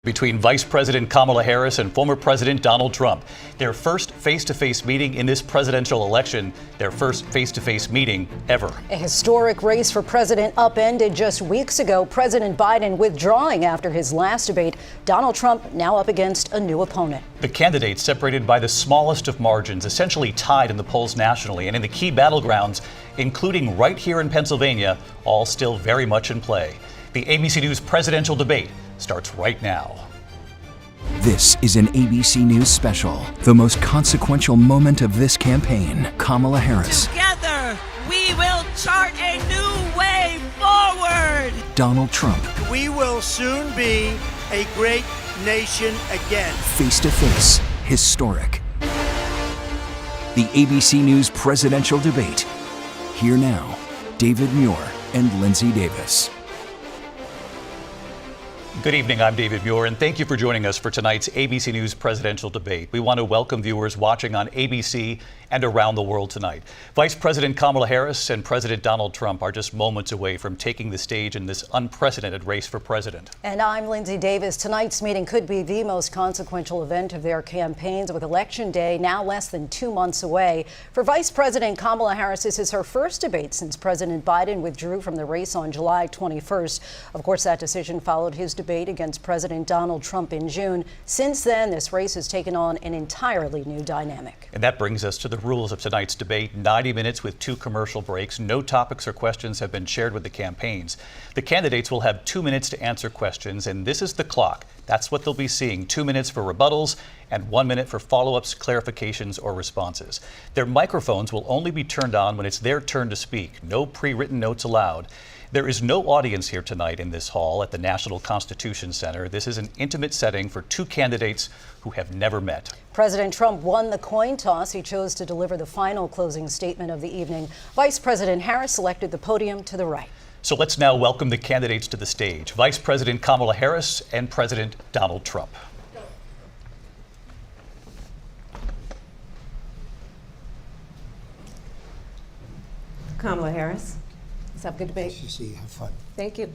Between Vice President Kamala Harris and former President Donald Trump. Their first face-to-face meeting in this presidential election, their first face-to-face meeting ever. A historic race for president upended just weeks ago. President Biden withdrawing after his last debate. Donald Trump now up against a new opponent. The candidates separated by the smallest of margins, essentially tied in the polls nationally and in the key battlegrounds, including right here in Pennsylvania, all still very much in play. The ABC News presidential debate starts right now. This is an ABC News special, the most consequential moment of this campaign. Kamala Harris. Together, we will chart a new way forward. Donald Trump. We will soon be a great nation again. Face to face, historic. The ABC News presidential debate. Here now, David Muir and Lindsay Davis. Good evening, I'm David Muir, and thank you for joining us for tonight's ABC News presidential debate. We want to welcome viewers watching on ABC and around the world tonight. Vice President Kamala Harris and President Donald Trump are just moments away from taking the stage in this unprecedented race for president. And I'm Lindsay Davis. Tonight's meeting could be the most consequential event of their campaigns, with Election Day now less than 2 months away. For Vice President Kamala Harris, this is her first debate since President Biden withdrew from the race on July 21st. Of course, that decision followed his debate against President Donald Trump in June. Since then, this race has taken on an entirely new dynamic. And that brings us to the rules of tonight's debate. 90 minutes with 2 commercial breaks. No topics or questions have been shared with the campaigns. The candidates will have 2 minutes to answer questions, and this is the clock. That's what they'll be seeing. 2 minutes for rebuttals and 1 minute for follow-ups, clarifications, or responses. Their microphones will only be turned on when it's their turn to speak. No pre-written notes allowed. There is no audience here tonight in this hall at the National Constitution Center. This is an intimate setting for 2 candidates who have never met. President Trump won the coin toss. He chose to deliver the final closing statement of the evening. Vice President Harris selected the podium to the right. So let's now welcome the candidates to the stage. Vice President Kamala Harris and President Donald Trump. Kamala Harris. Let's have a good debate. Nice to see you. Have fun. Thank you.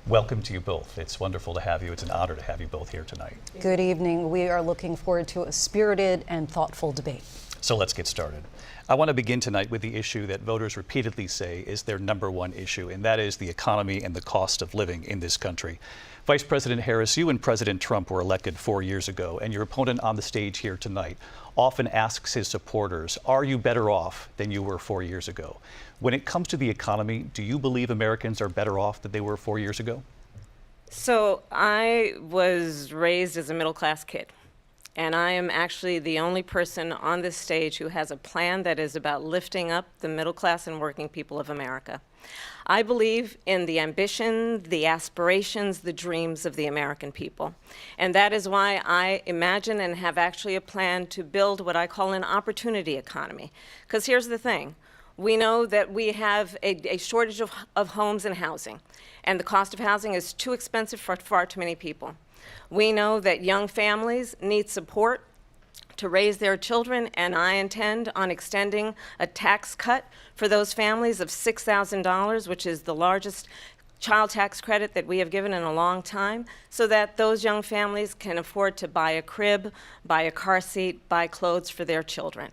Welcome to you both. It's wonderful to have you. It's an honor to have you both here tonight. Good evening. We are looking forward to a spirited and thoughtful debate. So let's get started. I want to begin tonight with the issue that voters repeatedly say is their #1 issue, and that is the economy and the cost of living in this country. Vice President Harris, you and President Trump were elected 4 years ago, and your opponent on the stage here tonight often asks his supporters, are you better off than you were 4 years ago? When it comes to the economy, do you believe Americans are better off than they were 4 years ago? So I was raised as a middle-class kid, and I am actually the only person on this stage who has a plan that is about lifting up the middle class and working people of America. I believe in the ambition, the aspirations, the dreams of the American people. And that is why I imagine and have actually a plan to build what I call an opportunity economy. Because here's the thing. We know that we have a shortage of homes and housing, and the cost of housing is too expensive for far too many people. We know that young families need support to raise their children, and I intend on extending a tax cut for those families of $6,000, which is the largest child tax credit that we have given in a long time, so that those young families can afford to buy a crib, buy a car seat, buy clothes for their children.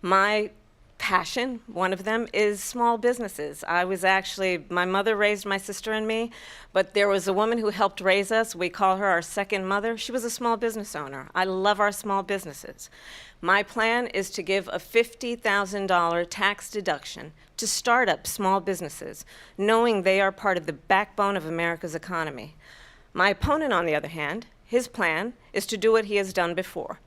My passion, one of them, is small businesses. My mother raised my sister and me, but there was a woman who helped raise us. We call her our second mother. She was a small business owner. I love our small businesses. My plan is to give a $50,000 tax deduction to start up small businesses, knowing they are part of the backbone of America's economy. My opponent, on the other hand, his plan is to do what he has done before,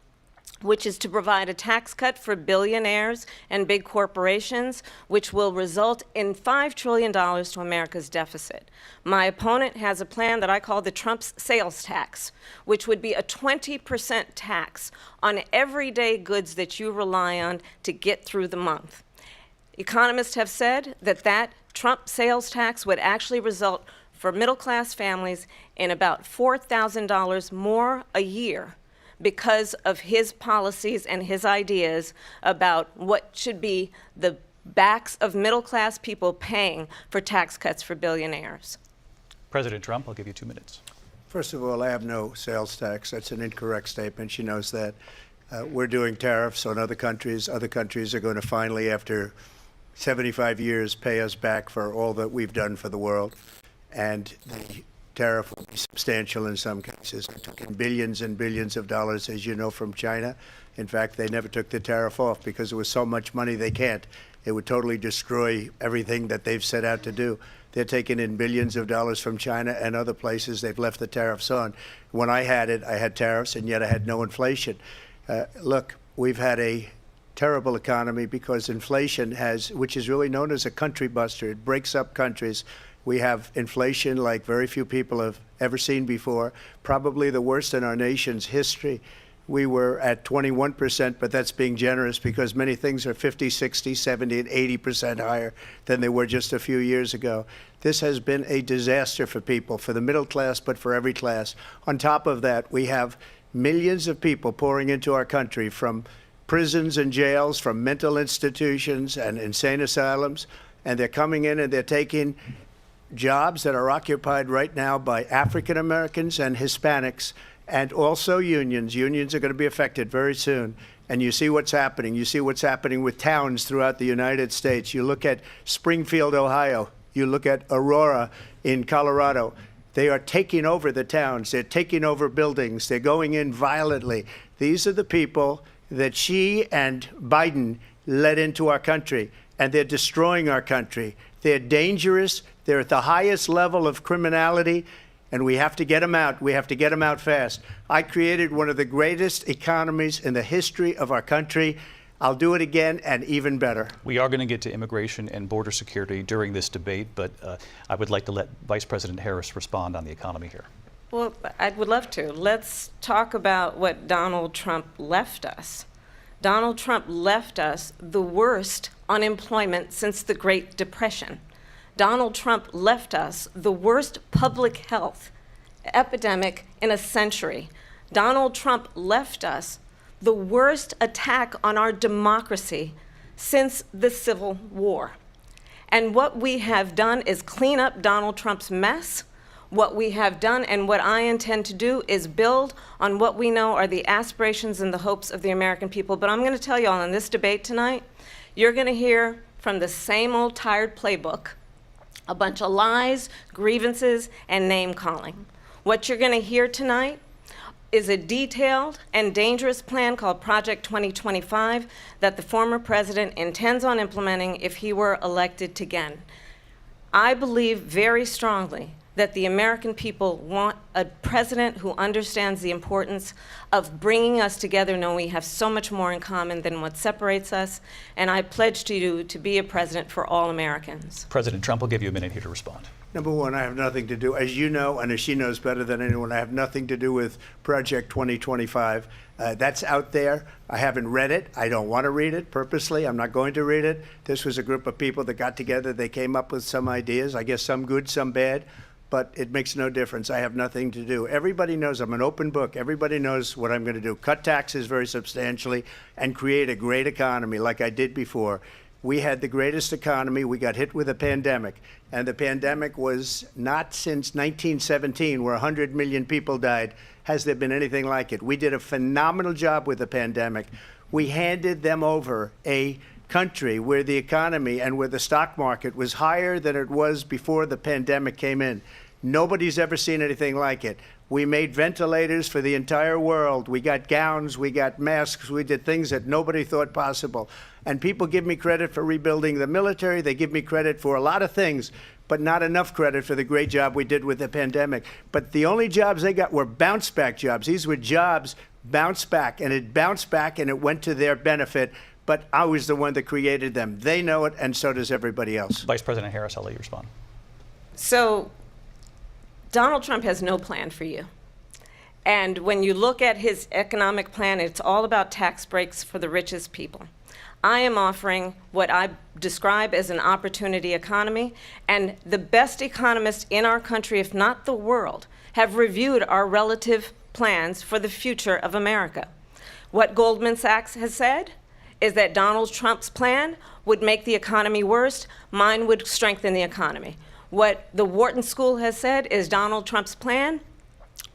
which is to provide a tax cut for billionaires and big corporations, which will result in $5 trillion to America's deficit. My opponent has a plan that I call the Trump's sales tax, which would be a 20% tax on everyday goods that you rely on to get through the month. Economists have said that Trump sales tax would actually result for middle-class families in about $4,000 more a year, because of his policies and his ideas about what should be the backs of middle-class people paying for tax cuts for billionaires. President Trump, I'll give you 2 minutes. First of all, I have no sales tax. That's an incorrect statement. She knows that. We're doing tariffs on other countries. Other countries are going to finally, after 75 years, pay us back for all that we've done for the world. And the tariff will be substantial in some cases. They took in billions and billions of dollars, as you know, from China. In fact, they never took the tariff off because there was so much money they can't. It would totally destroy everything that they've set out to do. They're taking in billions of dollars from China and other places. They've left the tariffs on. When I had tariffs, and yet I had no inflation. Look, we've had a terrible economy because inflation which is really known as a country buster. It breaks up countries. We have inflation like very few people have ever seen before, probably the worst in our nation's history. We were at 21%, but that's being generous because many things are 50, 60, 70, and 80% higher than they were just a few years ago. This has been a disaster for people, for the middle class, but for every class. On top of that, we have millions of people pouring into our country from prisons and jails, from mental institutions and insane asylums, and they're coming in and they're taking jobs that are occupied right now by African Americans and Hispanics, and also unions. Unions are going to be affected very soon. And you see what's happening. You see what's happening with towns throughout the United States. You look at Springfield, Ohio. You look at Aurora in Colorado. They are taking over the towns. They're taking over buildings. They're going in violently. These are the people that Xi and Biden led into our country, and they're destroying our country. They're dangerous. They're at the highest level of criminality, and we have to get them out. We have to get them out fast. I created one of the greatest economies in the history of our country. I'll do it again and even better. We are going to get to immigration and border security during this debate, but I would like to let Vice President Harris respond on the economy here. Well, I would love to. Let's talk about what Donald Trump left us. Donald Trump left us the worst unemployment since the Great Depression. Donald Trump left us the worst public health epidemic in a century. Donald Trump left us the worst attack on our democracy since the Civil War. And what we have done is clean up Donald Trump's mess. What we have done and what I intend to do is build on what we know are the aspirations and the hopes of the American people. But I'm going to tell you all in this debate tonight, you're going to hear from the same old tired playbook, a bunch of lies, grievances, and name-calling. What you're going to hear tonight is a detailed and dangerous plan called Project 2025 that the former president intends on implementing if he were elected again. I believe very strongly that the American people want a president who understands the importance of bringing us together, knowing we have so much more in common than what separates us. And I pledge to you to be a president for all Americans. President Trump will give you a minute here to respond. Number one, I have nothing to do, as you know, and as she knows better than anyone, I have nothing to do with Project 2025. That's out there. I haven't read it. I don't want to read it purposely. I'm not going to read it. This was a group of people that got together. They came up with some ideas, I guess some good, some bad, but it makes no difference. I have nothing to do. Everybody knows I'm an open book. Everybody knows what I'm going to do. Cut taxes very substantially and create a great economy like I did before. We had the greatest economy. We got hit with a pandemic, and the pandemic was not since 1917, where 100 million people died, has there been anything like it. We did a phenomenal job with the pandemic. We handed them over a country where the economy and where the stock market was higher than it was before the pandemic came in. Nobody's ever seen anything like it. We made ventilators for the entire world. We got gowns, we got masks, we did things that nobody thought possible. And people give me credit for rebuilding the military. They give me credit for a lot of things, but not enough credit for the great job we did with the pandemic. But the only jobs they got were bounce back jobs. These were jobs bounce back, and it bounced back and it went to their benefit. But I was the one that created them. They know it, and so does everybody else. Vice President Harris, I'll let you respond. So Donald Trump has no plan for you. And when you look at his economic plan, it's all about tax breaks for the richest people. I am offering what I describe as an opportunity economy, and the best economists in our country, if not the world, have reviewed our relative plans for the future of America. What Goldman Sachs has said is that Donald Trump's plan would make the economy worse, mine would strengthen the economy. What the Wharton School has said is Donald Trump's plan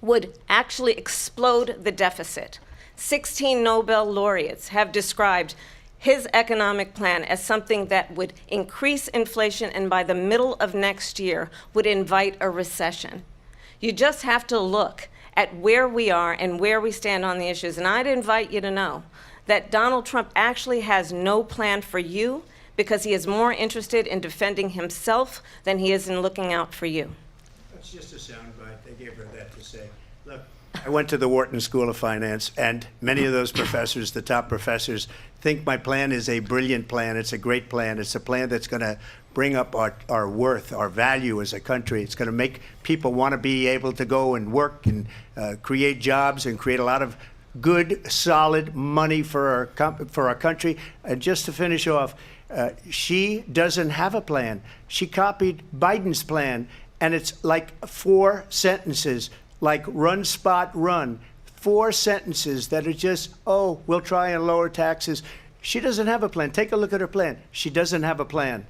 would actually explode the deficit. 16 Nobel laureates have described his economic plan as something that would increase inflation and by the middle of next year would invite a recession. You just have to look at where we are and where we stand on the issues. And I'd invite you to know that Donald Trump actually has no plan for you because he is more interested in defending himself than he is in looking out for you. That's just a soundbite. They gave her that to say. Look, I went to the Wharton School of Finance, and many of those professors, the top professors, think my plan is a brilliant plan. It's a great plan. It's a plan that's going to bring up our worth, our value as a country. It's going to make people want to be able to go and work and create jobs and create a lot of good, solid money for our country. And just to finish off, she doesn't have a plan. She copied Biden's plan, and it's like 4 sentences, like run, spot, run. 4 sentences that are just, oh, we'll try and lower taxes. She doesn't have a plan. Take a look at her plan. She doesn't have a plan.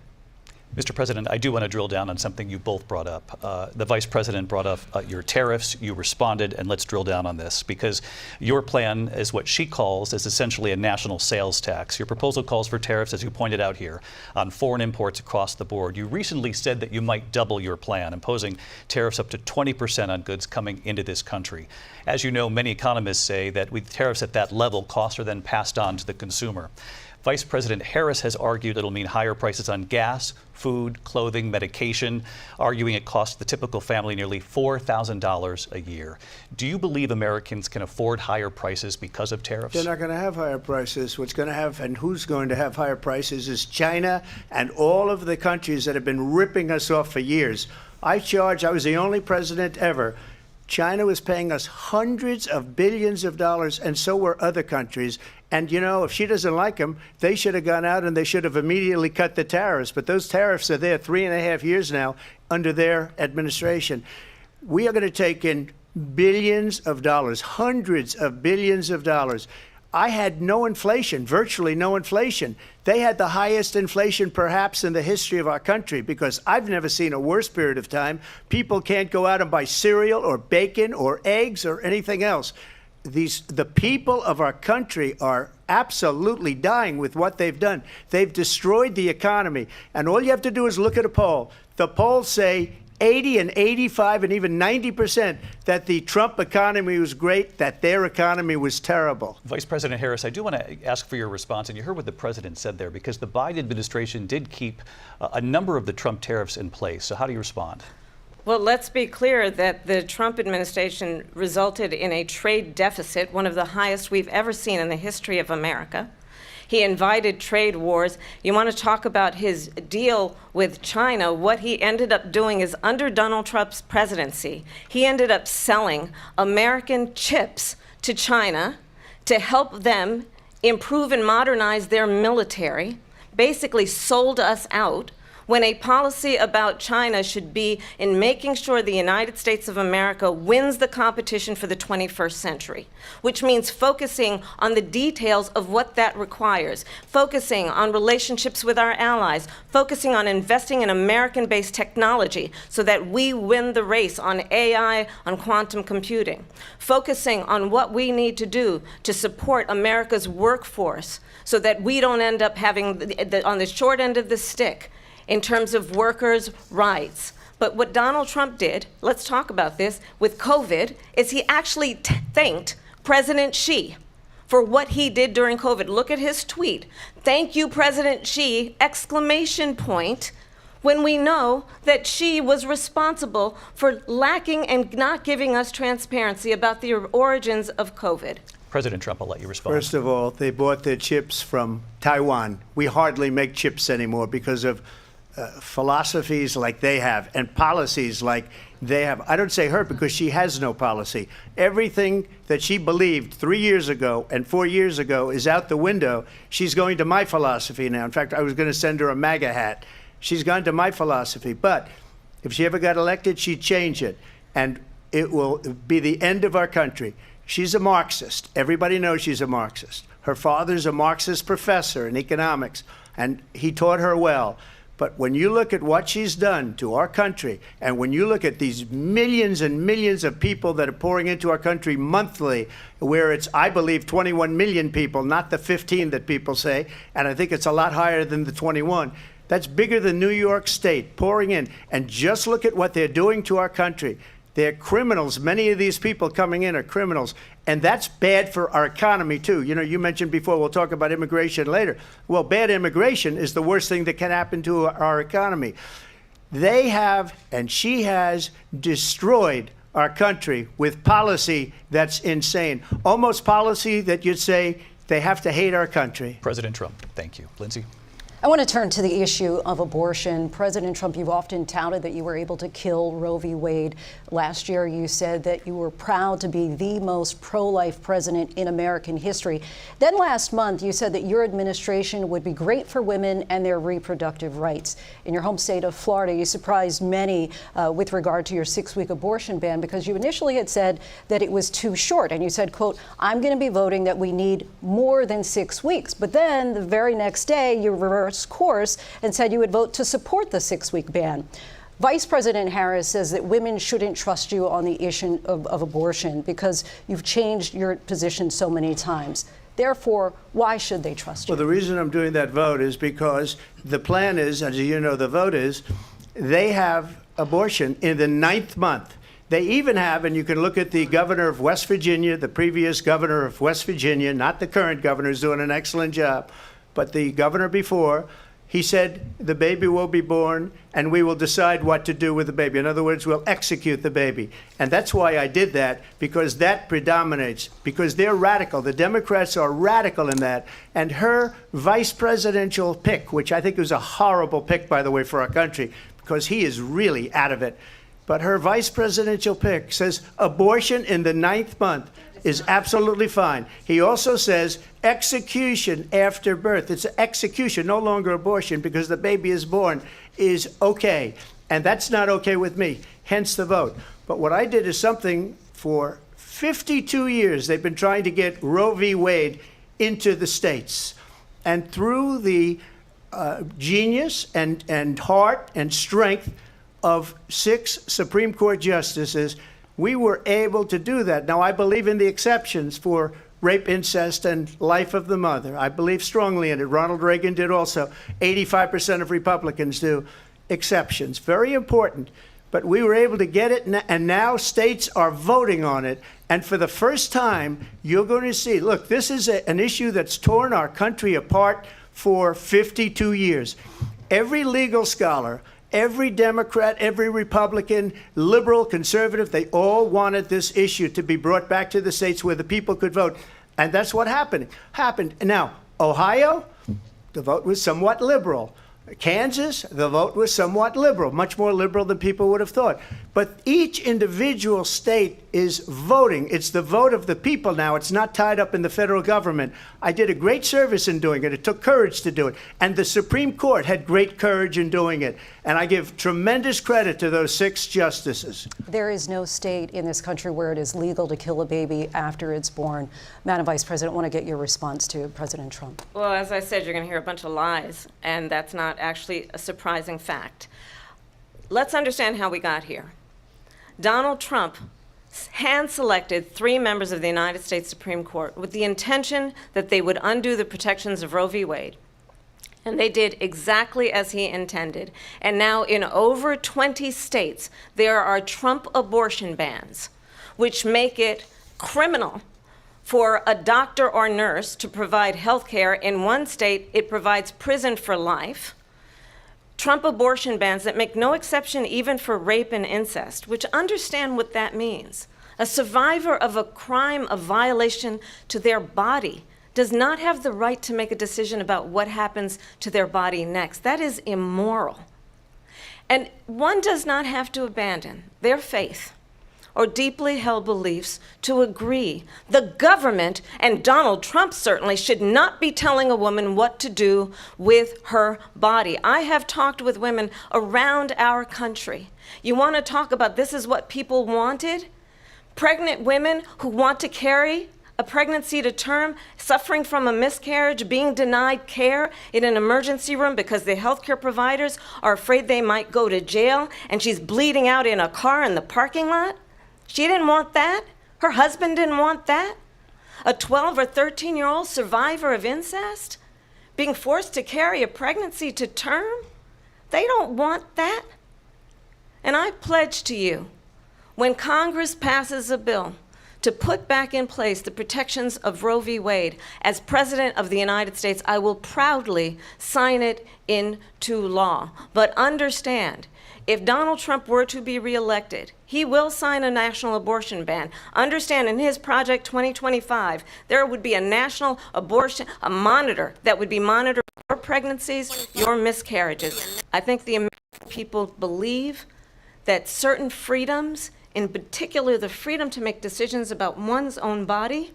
Mr. President, I do want to drill down on something you both brought up. The Vice President brought up your tariffs. You responded, and let's drill down on this because your plan is what she calls is essentially a national sales tax. Your proposal calls for tariffs, as you pointed out here, on foreign imports across the board. You recently said that you might double your plan, imposing tariffs up to 20% on goods coming into this country. As you know, many economists say that with tariffs at that level, costs are then passed on to the consumer. Vice President Harris has argued it'll mean higher prices on gas, food, clothing, medication, arguing it costs the typical family nearly $4,000 a year. Do you believe Americans can afford higher prices because of tariffs? They're not going to have higher prices. What's going to have and who's going to have higher prices is China and all of the countries that have been ripping us off for years. I was the only president ever. China was paying us hundreds of billions of dollars, and so were other countries. And, you know, if she doesn't like them, they should have gone out and they should have immediately cut the tariffs. But those tariffs are there 3.5 years now under their administration. We are going to take in billions of dollars, hundreds of billions of dollars. I had no inflation, virtually no inflation. They had the highest inflation perhaps in the history of our country because I've never seen a worse period of time. People can't go out and buy cereal or bacon or eggs or anything else. The people of our country are absolutely dying with what they've done. They've destroyed the economy. And all you have to do is look at a poll. The polls say 80 and 85 and even 90% that the Trump economy was great, that their economy was terrible. Vice President Harris, I do want to ask for your response, and you heard what the president said there, because the Biden administration did keep a number of the Trump tariffs in place. So how do you respond? Well, let's be clear that the Trump administration resulted in a trade deficit, one of the highest we've ever seen in the history of America. He invited trade wars. You want to talk about his deal with China? What he ended up doing is under Donald Trump's presidency, he ended up selling American chips to China to help them improve and modernize their military, basically sold us out, when a policy about China should be in making sure the United States of America wins the competition for the 21st century, which means focusing on the details of what that requires, focusing on relationships with our allies, focusing on investing in American-based technology so that we win the race on AI, on quantum computing, focusing on what we need to do to support America's workforce so that we don't end up having, on the short end of the stick, in terms of workers' rights. But what Donald Trump did, let's talk about this, with COVID, is he actually thanked President Xi for what he did during COVID. Look at his tweet. Thank you, President Xi, exclamation point, when we know that Xi was responsible for lacking and not giving us transparency about the origins of COVID. President Trump, I'll let you respond. First of all, they bought their chips from Taiwan. We hardly make chips anymore because of philosophies like they have and policies like they have. I don't say her because she has no policy. Everything that she believed 3 years ago and 4 years ago is out the window. She's going to my philosophy now. In fact, I was going to send her a MAGA hat. She's gone to my philosophy. But if she ever got elected, she'd change it. And it will be the end of our country. She's a Marxist. Everybody knows she's a Marxist. Her father's a Marxist professor in economics, and he taught her well. But when you look at what she's done to our country, and when you look at these millions and millions of people that are pouring into our country monthly, where it's, I believe, 21 million people, not the 15 that people say, and I think it's a lot higher than the 21. That's bigger than New York State pouring in. And just look at what they're doing to our country. They're criminals. Many of these people coming in are criminals. And that's bad for our economy, too. You know, you mentioned before, we'll talk about immigration later. Well, bad immigration is the worst thing that can happen to our economy. They have, and she has, destroyed our country with policy that's insane. Almost policy that you'd say they have to hate our country. President Trump, thank you. Lindsay? I want to turn to the issue of abortion. President Trump, you've often touted that you were able to kill Roe v. Wade. Last year, you said that you were proud to be the most pro-life president in American history. Then last month, you said that your administration would be great for women and their reproductive rights. In your home state of Florida, you surprised many with regard to your 6-week abortion ban because you initially had said that it was too short. And you said, quote, I'm going to be voting that we need more than 6 weeks. But then the very next day, you reversed course and said you would vote to support the 6-week ban. Vice President Harris says that women shouldn't trust you on the issue of abortion because you've changed your position so many times. Therefore, why should they trust you? Well, the reason I'm doing that vote is because the plan is, as you know, the vote is, they have abortion in the 9th month. They even have, and you can look at the governor of West Virginia, the previous governor of West Virginia, not the current governor, who's doing an excellent job, but the governor before, he said the baby will be born and we will decide what to do with the baby. In other words, we'll execute the baby. And that's why I did that, because that predominates, because they're radical. The Democrats are radical in that. And her vice presidential pick, which I think was a horrible pick, by the way, for our country, because he is really out of it. But her vice presidential pick says abortion in the 9th month is absolutely fine. He also says execution after birth. It's execution, no longer abortion, because the baby is born, is okay. And that's not okay with me, hence the vote. But what I did is something for 52 years they've been trying to get Roe v. Wade into the states. And through the genius and heart and strength of 6 Supreme Court justices, we were able to do that. Now, I believe in the exceptions for rape, incest, and life of the mother. I believe strongly in it. Ronald Reagan did also. 85% of Republicans do. Exceptions. Very important. But we were able to get it, and now states are voting on it. And for the first time, you're going to see, look, this is an issue that's torn our country apart for 52 years. Every legal scholar, every Democrat, every Republican, liberal, conservative, they all wanted this issue to be brought back to the states where the people could vote. And that's what happened. Now, Ohio, the vote was somewhat liberal. Kansas, the vote was somewhat liberal, much more liberal than people would have thought. But each individual state is voting. It's the vote of the people now. It's not tied up in the federal government. I did a great service in doing it. It took courage to do it. And the Supreme Court had great courage in doing it. And I give tremendous credit to those 6 justices. There is no state in this country where it is legal to kill a baby after it's born. Madam Vice President, I want to get your response to President Trump. Well, as I said, you're going to hear a bunch of lies, and that's not actually a surprising fact. Let's understand how we got here. Donald Trump hand-selected 3 members of the United States Supreme Court with the intention that they would undo the protections of Roe v. Wade. And they did exactly as he intended. And now in over 20 states, there are Trump abortion bans, which make it criminal for a doctor or nurse to provide health care. In one state, it provides prison for life. Trump abortion bans that make no exception even for rape and incest, which understand what that means. A survivor of a crime of violation to their body does not have the right to make a decision about what happens to their body next. That is immoral. And one does not have to abandon their faith or deeply held beliefs to agree. The government, and Donald Trump certainly, should not be telling a woman what to do with her body. I have talked with women around our country. You want to talk about this is what people wanted? Pregnant women who want to carry a pregnancy to term, suffering from a miscarriage, being denied care in an emergency room because the healthcare providers are afraid they might go to jail, and she's bleeding out in a car in the parking lot? She didn't want that. Her husband didn't want that. A 12 or 13-year-old survivor of incest being forced to carry a pregnancy to term? They don't want that. And I pledge to you, when Congress passes a bill to put back in place the protections of Roe v. Wade, as President of the United States, I will proudly sign it into law. But understand, if Donald Trump were to be reelected, he will sign a national abortion ban. Understand, in his Project 2025, there would be a national abortion, a monitor that would be monitoring your pregnancies, your miscarriages. I think the American people believe that certain freedoms, in particular the freedom to make decisions about one's own body,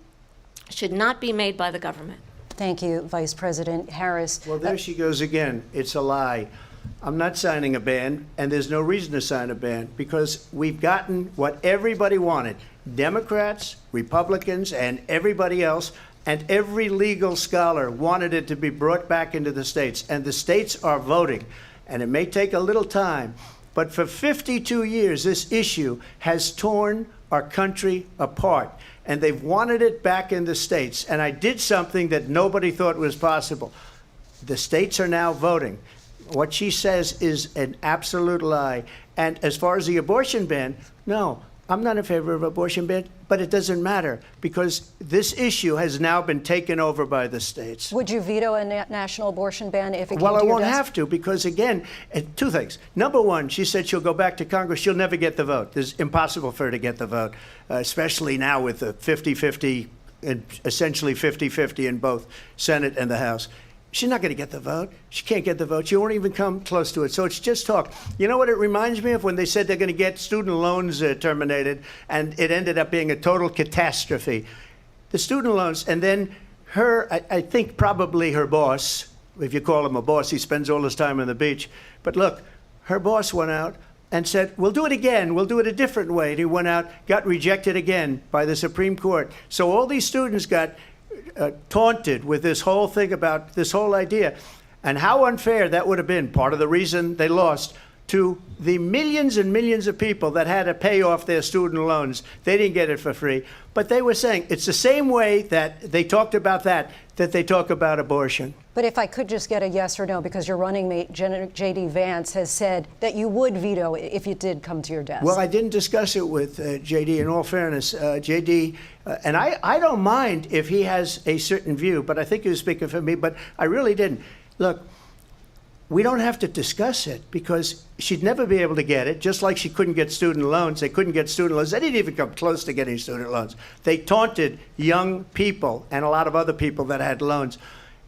should not be made by the government. Thank you, Vice President Harris. Well, there she goes again. It's a lie. I'm not signing a ban, and there's no reason to sign a ban, because we've gotten what everybody wanted. Democrats, Republicans, and everybody else, and every legal scholar wanted it to be brought back into the states, and the states are voting. And it may take a little time, but for 52 years, this issue has torn our country apart, and they've wanted it back in the states. And I did something that nobody thought was possible. The states are now voting. What she says is an absolute lie. And as far as the abortion ban, no, I'm not in favor of abortion ban, but it doesn't matter, because this issue has now been taken over by the states. Would you veto a national abortion ban if it came to Well, I your won't desk? have to, because again, two things. Number one, she said she'll go back to Congress. She'll never get the vote. It's impossible for her to get the vote, especially now with the 50-50, and essentially 50-50 in both Senate and the House. She's not going to get the vote. She can't get the vote. She won't even come close to it. So it's just talk. You know what it reminds me of? When they said they're going to get student loans terminated, and it ended up being a total catastrophe. The student loans, and then her, I think probably her boss, if you call him a boss, he spends all his time on the beach. But look, her boss went out and said, we'll do it again. We'll do it a different way. And he went out, got rejected again by the Supreme Court. So all these students got taunted with this whole thing about this whole idea, and how unfair that would have been. Part of the reason they lost to the millions and millions of people that had to pay off their student loans. They didn't get it for free, but they were saying it's the same way that they talked about that they talk about abortion. But if I could just get a yes or no, because your running mate, J.D. Vance, has said that you would veto it if it did come to your desk. Well, I didn't discuss it with J.D. In all fairness, J.D., and I don't mind if he has a certain view, but I think he was speaking for me, but I really didn't. Look, we don't have to discuss it, because she'd never be able to get it, just like she couldn't get student loans. They couldn't get student loans. They didn't even come close to getting student loans. They taunted young people and a lot of other people that had loans.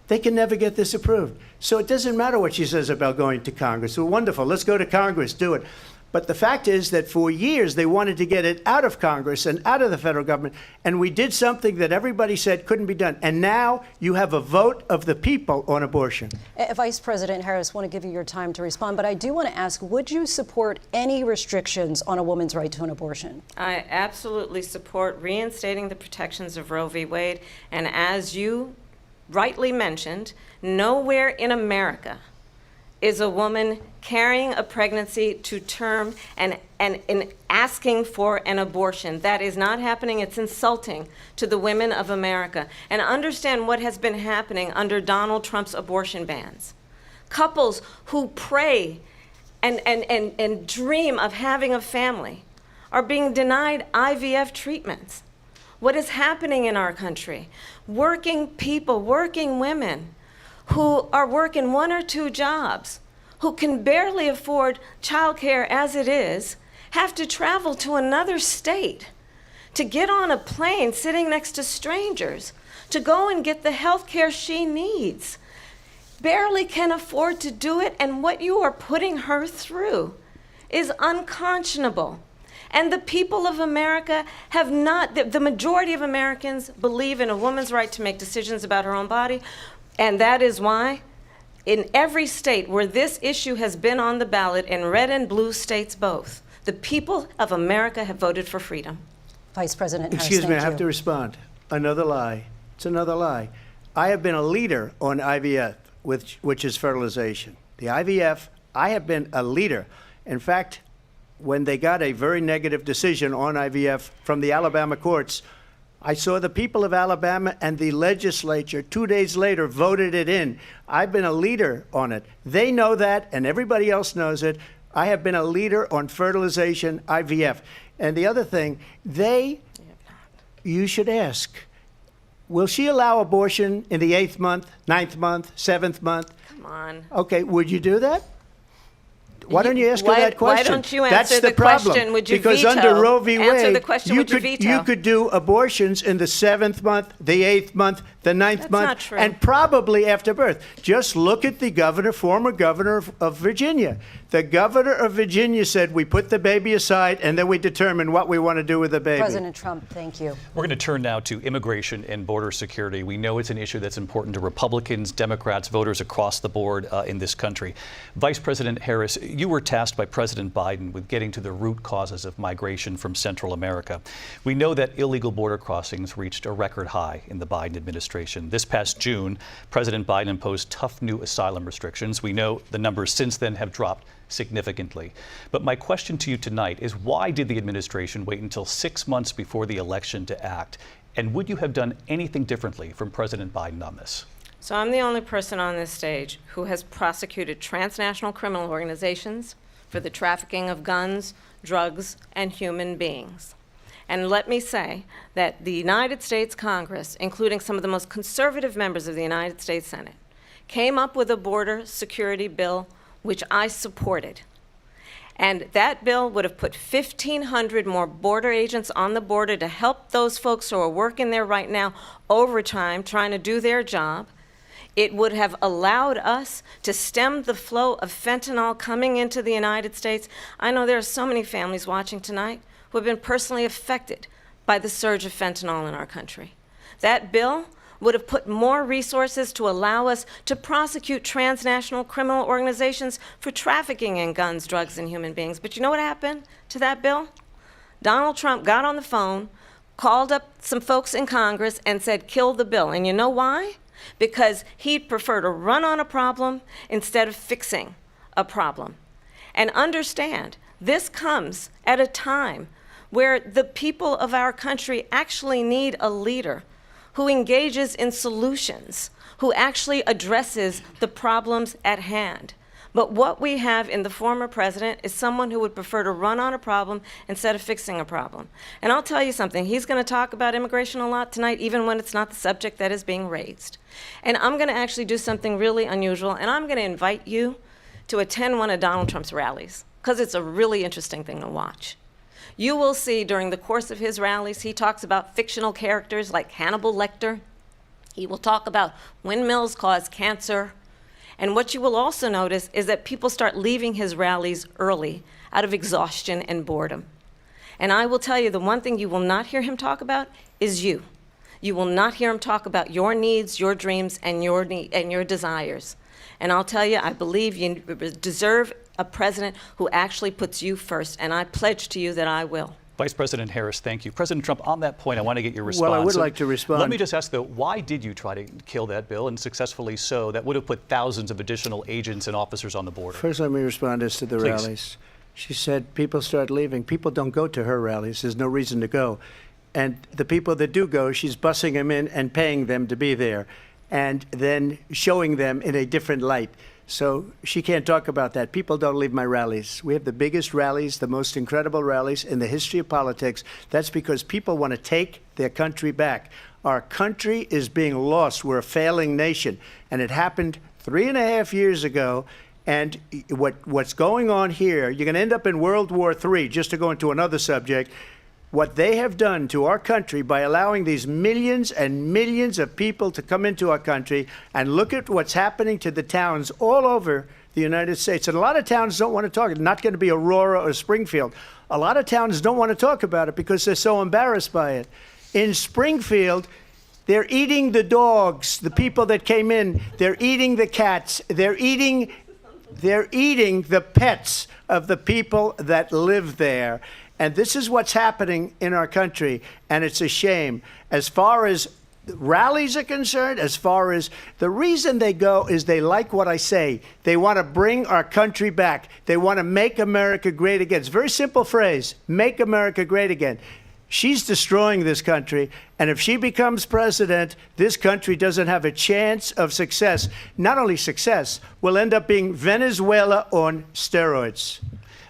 They can never get this approved. So it doesn't matter what she says about going to Congress. Well, wonderful. Let's go to Congress. Do it. But the fact is that for years they wanted to get it out of Congress and out of the federal government, and we did something that everybody said couldn't be done. And now you have a vote of the people on abortion. Vice President Harris, I want to give you your time to respond, but I do want to ask, would you support any restrictions on a woman's right to an abortion? I absolutely support reinstating the protections of Roe v. Wade, and as you rightly mentioned, nowhere in America is a woman carrying a pregnancy to term and asking for an abortion. That is not happening. It's insulting to the women of America. And understand what has been happening under Donald Trump's abortion bans. Couples who pray and dream of having a family are being denied IVF treatments. What is happening in our country? Working people, working women, who are working 1 or 2 jobs, who can barely afford childcare as it is, have to travel to another state to get on a plane sitting next to strangers to go and get the health care she needs. Barely can afford to do it, and what you are putting her through is unconscionable. And the people of America have not, the majority of Americans believe in a woman's right to make decisions about her own body. And that is why in every state where this issue has been on the ballot, in red and blue states both, the people of America have voted for freedom. Vice President Harris, Excuse me, I thank have you. to respond. Another lie. It's another lie. I have been a leader on IVF, which is fertilization. The IVF, I have been a leader. In fact, when they got a very negative decision on IVF from the Alabama courts, I saw the people of Alabama and the legislature 2 days later voted it in. I've been a leader on it. They know that, and everybody else knows it. I have been a leader on fertilization, IVF. And the other thing, you should ask, will she allow abortion in the 8th month, 9th month, 7th month? Come on. Okay, would you do that? Why don't you ask her that question? Why don't you answer That's the problem. question? Would you because veto? Under Roe v. Wade, Answer the question. Would you veto? You could do abortions in the 7th month, the 8th month, the 9th That's month, not true. and probably after birth. Just look at the governor, former governor of Virginia. The governor of Virginia said we put the baby aside and then we determine what we want to do with the baby. President Trump, thank you. We're going to turn now to immigration and border security. We know it's an issue that's important to Republicans, Democrats, voters across the board in this country. Vice President Harris, you were tasked by President Biden with getting to the root causes of migration from Central America. We know that illegal border crossings reached a record high in the Biden administration. This past June, President Biden imposed tough new asylum restrictions. We know the numbers since then have dropped significantly. But my question to you tonight is, why did the administration wait until 6 months before the election to act? And would you have done anything differently from President Biden on this? So I'm the only person on this stage who has prosecuted transnational criminal organizations for the trafficking of guns, drugs, and human beings. And let me say that the United States Congress, including some of the most conservative members of the United States Senate, came up with a border security bill which I supported. And that bill would have put 1,500 more border agents on the border to help those folks who are working there right now overtime trying to do their job. It would have allowed us to stem the flow of fentanyl coming into the United States. I know there are so many families watching tonight who have been personally affected by the surge of fentanyl in our country. That bill would have put more resources to allow us to prosecute transnational criminal organizations for trafficking in guns, drugs, and human beings. But you know what happened to that bill? Donald Trump got on the phone, called up some folks in Congress, and said, kill the bill. And you know why? Because he'd prefer to run on a problem instead of fixing a problem. And understand, this comes at a time where the people of our country actually need a leader who engages in solutions, who actually addresses the problems at hand. But what we have in the former president is someone who would prefer to run on a problem instead of fixing a problem. And I'll tell you something, he's going to talk about immigration a lot tonight, even when it's not the subject that is being raised. And I'm going to actually do something really unusual, and I'm going to invite you to attend one of Donald Trump's rallies, because it's a really interesting thing to watch. You will see during the course of his rallies, he talks about fictional characters like Hannibal Lecter. He will talk about windmills cause cancer. And what you will also notice is that people start leaving his rallies early out of exhaustion and boredom. And I will tell you, the one thing you will not hear him talk about is you. You will not hear him talk about your needs, your dreams, and your desires. And I'll tell you, I believe you deserve a president who actually puts you first, and I pledge to you that I will. Vice President Harris, thank you. President Trump, on that point, I want to get your response. Well, I would like to respond. Let me just ask, though, why did you try to kill that bill, and successfully so, that would have put thousands of additional agents and officers on the border? First, let me respond as to the rallies. She said people start leaving. People don't go to her rallies. There's no reason to go. And the people that do go, she's bussing them in and paying them to be there, and then showing them in a different light. So she can't talk about that. People don't leave my rallies. We have the biggest rallies, the most incredible rallies in the history of politics. That's because people want to take their country back. Our country is being lost. We're a failing nation. And it happened 3.5 years ago. And what's going on here, you're going to end up in World War III, just to go into another subject. What they have done to our country by allowing these millions and millions of people to come into our country, and look at what's happening to the towns all over the United States. And a lot of towns don't want to talk. It's not going to be Aurora or Springfield. A lot of towns don't want to talk about it because they're so embarrassed by it. In Springfield, they're eating the dogs, the people that came in. They're eating the cats. They're eating the pets of the people that live there. And this is what's happening in our country, and it's a shame. As far as rallies are concerned, as far as the reason they go is they like what I say. They want to bring our country back. They want to make America great again. It's a very simple phrase, make America great again. She's destroying this country, and if she becomes president, this country doesn't have a chance of success. Not only success, we'll end up being Venezuela on steroids.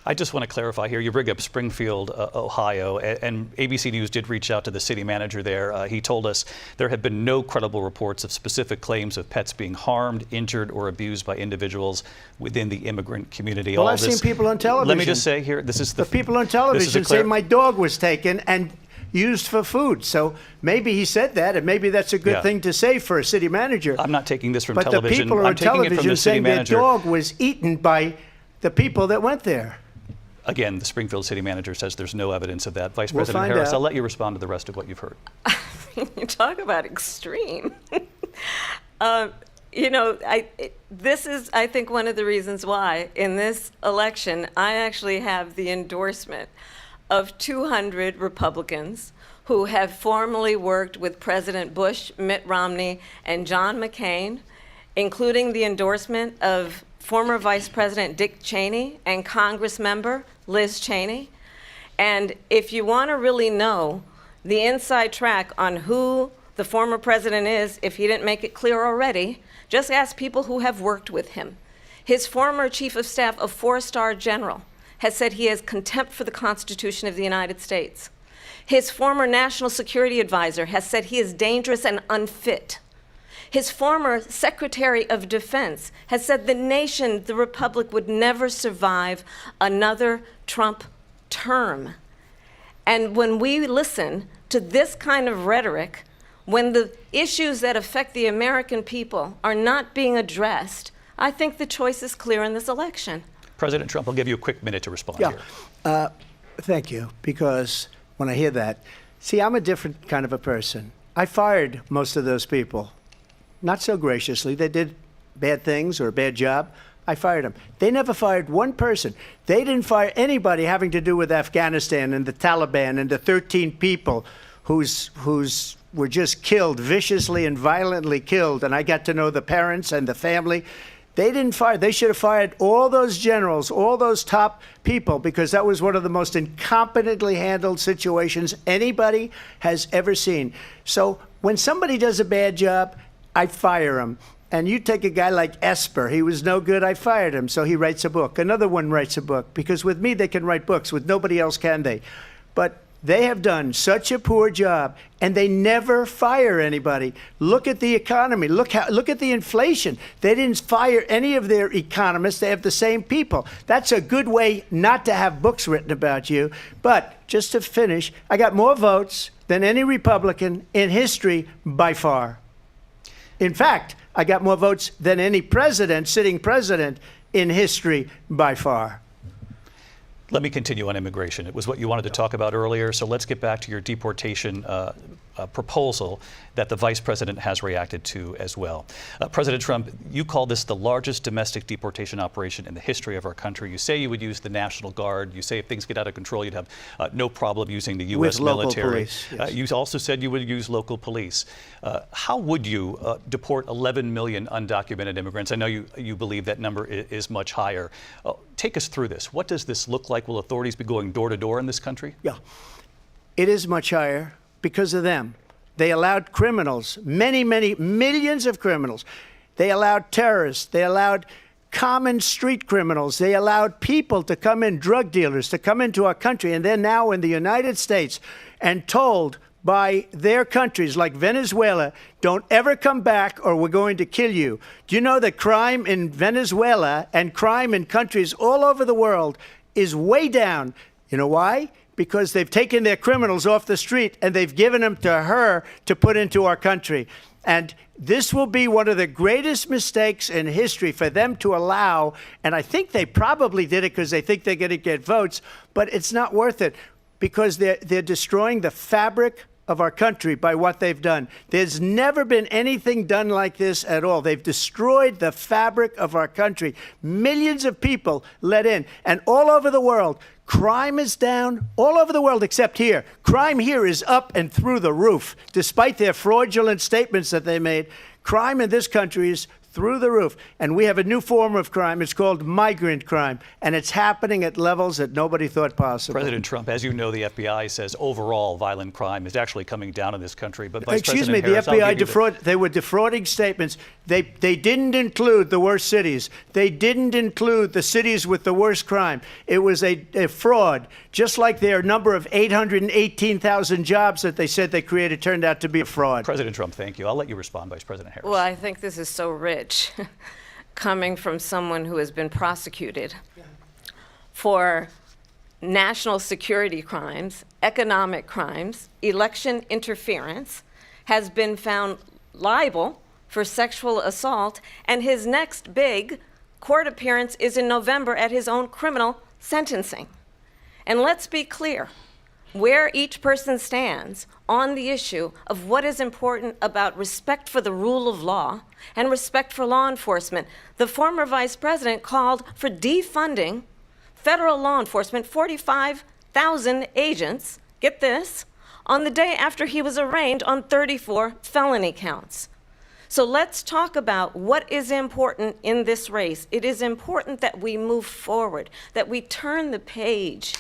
I just want to clarify here. You bring up Springfield, Ohio, and ABC News did reach out to the city manager there. He told us there have been no credible reports of specific claims of pets being harmed, injured, or abused by individuals within the immigrant community. Well, I've seen people on television. Let me just say here, this is the people on television say my dog was taken and used for food. So maybe he said that, and maybe that's a good thing to say for a city manager. I'm not taking this from but television. But the people on television saying their manager. Dog was eaten by the people that went there. Again, the Springfield city manager says there's no evidence of that. Vice We'll President find Harris, out. I'll let you respond to the rest of what you've heard. You talk about extreme. This is, I think, one of the reasons why in this election I actually have the endorsement of 200 Republicans who have formerly worked with President Bush, Mitt Romney, and John McCain, including the endorsement of former Vice President Dick Cheney and Congress member Liz Cheney. And if you want to really know the inside track on who the former president is, if he didn't make it clear already, just ask people who have worked with him. His former chief of staff, a 4-star general, has said he has contempt for the Constitution of the United States. His former national security advisor has said he is dangerous and unfit. His former Secretary of Defense has said the nation, the Republic, would never survive another Trump term. And when we listen to this kind of rhetoric, when the issues that affect the American people are not being addressed, I think the choice is clear in this election. President Trump, I'll give you a quick minute to respond here. Thank you, because when I hear that, see, I'm a different kind of a person. I fired most of those people. Not so graciously. They did bad things or a bad job. I fired them. They never fired one person. They didn't fire anybody having to do with Afghanistan and the Taliban and the 13 people who's were just killed, viciously and violently killed. And I got to know the parents and the family. They didn't fire. They should have fired all those generals, all those top people, because that was one of the most incompetently handled situations anybody has ever seen. So when somebody does a bad job, I fire him. And you take a guy like Esper. He was no good. I fired him. So he writes a book. Another one writes a book. Because with me, they can write books. With nobody else can they. But they have done such a poor job, and they never fire anybody. Look at the economy. Look at the inflation. They didn't fire any of their economists. They have the same people. That's a good way not to have books written about you. But just to finish, I got more votes than any Republican in history by far. In fact, I got more votes than any president, sitting president, in history by far. Let me continue on immigration. It was what you wanted to talk about earlier, so let's get back to your deportation proposal that the vice president has reacted to as well. President Trump, you call this the largest domestic deportation operation in the history of our country. You say you would use the National Guard. You say if things get out of control, you'd have no problem using the U.S. military. Police, yes. You also said you would use local police. How would you deport 11 million undocumented immigrants? I know you believe that number is much higher. Take us through this. What does this look like? Will authorities be going door to door in this country? Yeah, it is much higher because of them. They allowed criminals, many, many millions of criminals. They allowed terrorists. They allowed common street criminals. They allowed people to come in, drug dealers, to come into our country. And they're now in the United States and told by their countries like Venezuela, don't ever come back or we're going to kill you. Do you know that crime in Venezuela and crime in countries all over the world is way down? You know why? Because they've taken their criminals off the street and they've given them to her to put into our country. And this will be one of the greatest mistakes in history for them to allow. And I think they probably did it because they think they're going to get votes, but it's not worth it because they're destroying the fabric of our country by what they've done. There's never been anything done like this at all. They've destroyed the fabric of our country. Millions of people let in. And all over the world, crime is down all over the world except here. Crime here is up and through the roof. Despite their fraudulent statements that they made, crime in this country is through the roof. And we have a new form of crime. It's called migrant crime. And it's happening at levels that nobody thought possible. President Trump, as you know, the FBI says overall violent crime is actually coming down in this country. But Vice Excuse me, President the Harris, FBI they were defrauding statements. They didn't include the worst cities. They didn't include the cities with the worst crime. It was a fraud. Just like their number of 818,000 jobs that they said they created turned out to be a fraud. President Trump, thank you. I'll let you respond, Vice President Harris. Well, I think this is so rich coming from someone who has been prosecuted for national security crimes, economic crimes, election interference, has been found liable for sexual assault, and his next big court appearance is in November at his own criminal sentencing. And let's be clear where each person stands on the issue of what is important about respect for the rule of law and respect for law enforcement. The former vice president called for defunding federal law enforcement, 45,000 agents, get this, on the day after he was arraigned on 34 felony counts. So let's talk about what is important in this race. It is important that we move forward, that we turn the page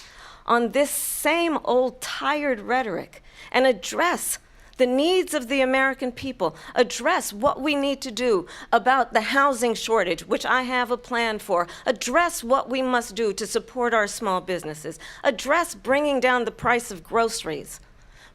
on this same old tired rhetoric and address the needs of the American people, address what we need to do about the housing shortage, which I have a plan for, address what we must do to support our small businesses, address bringing down the price of groceries.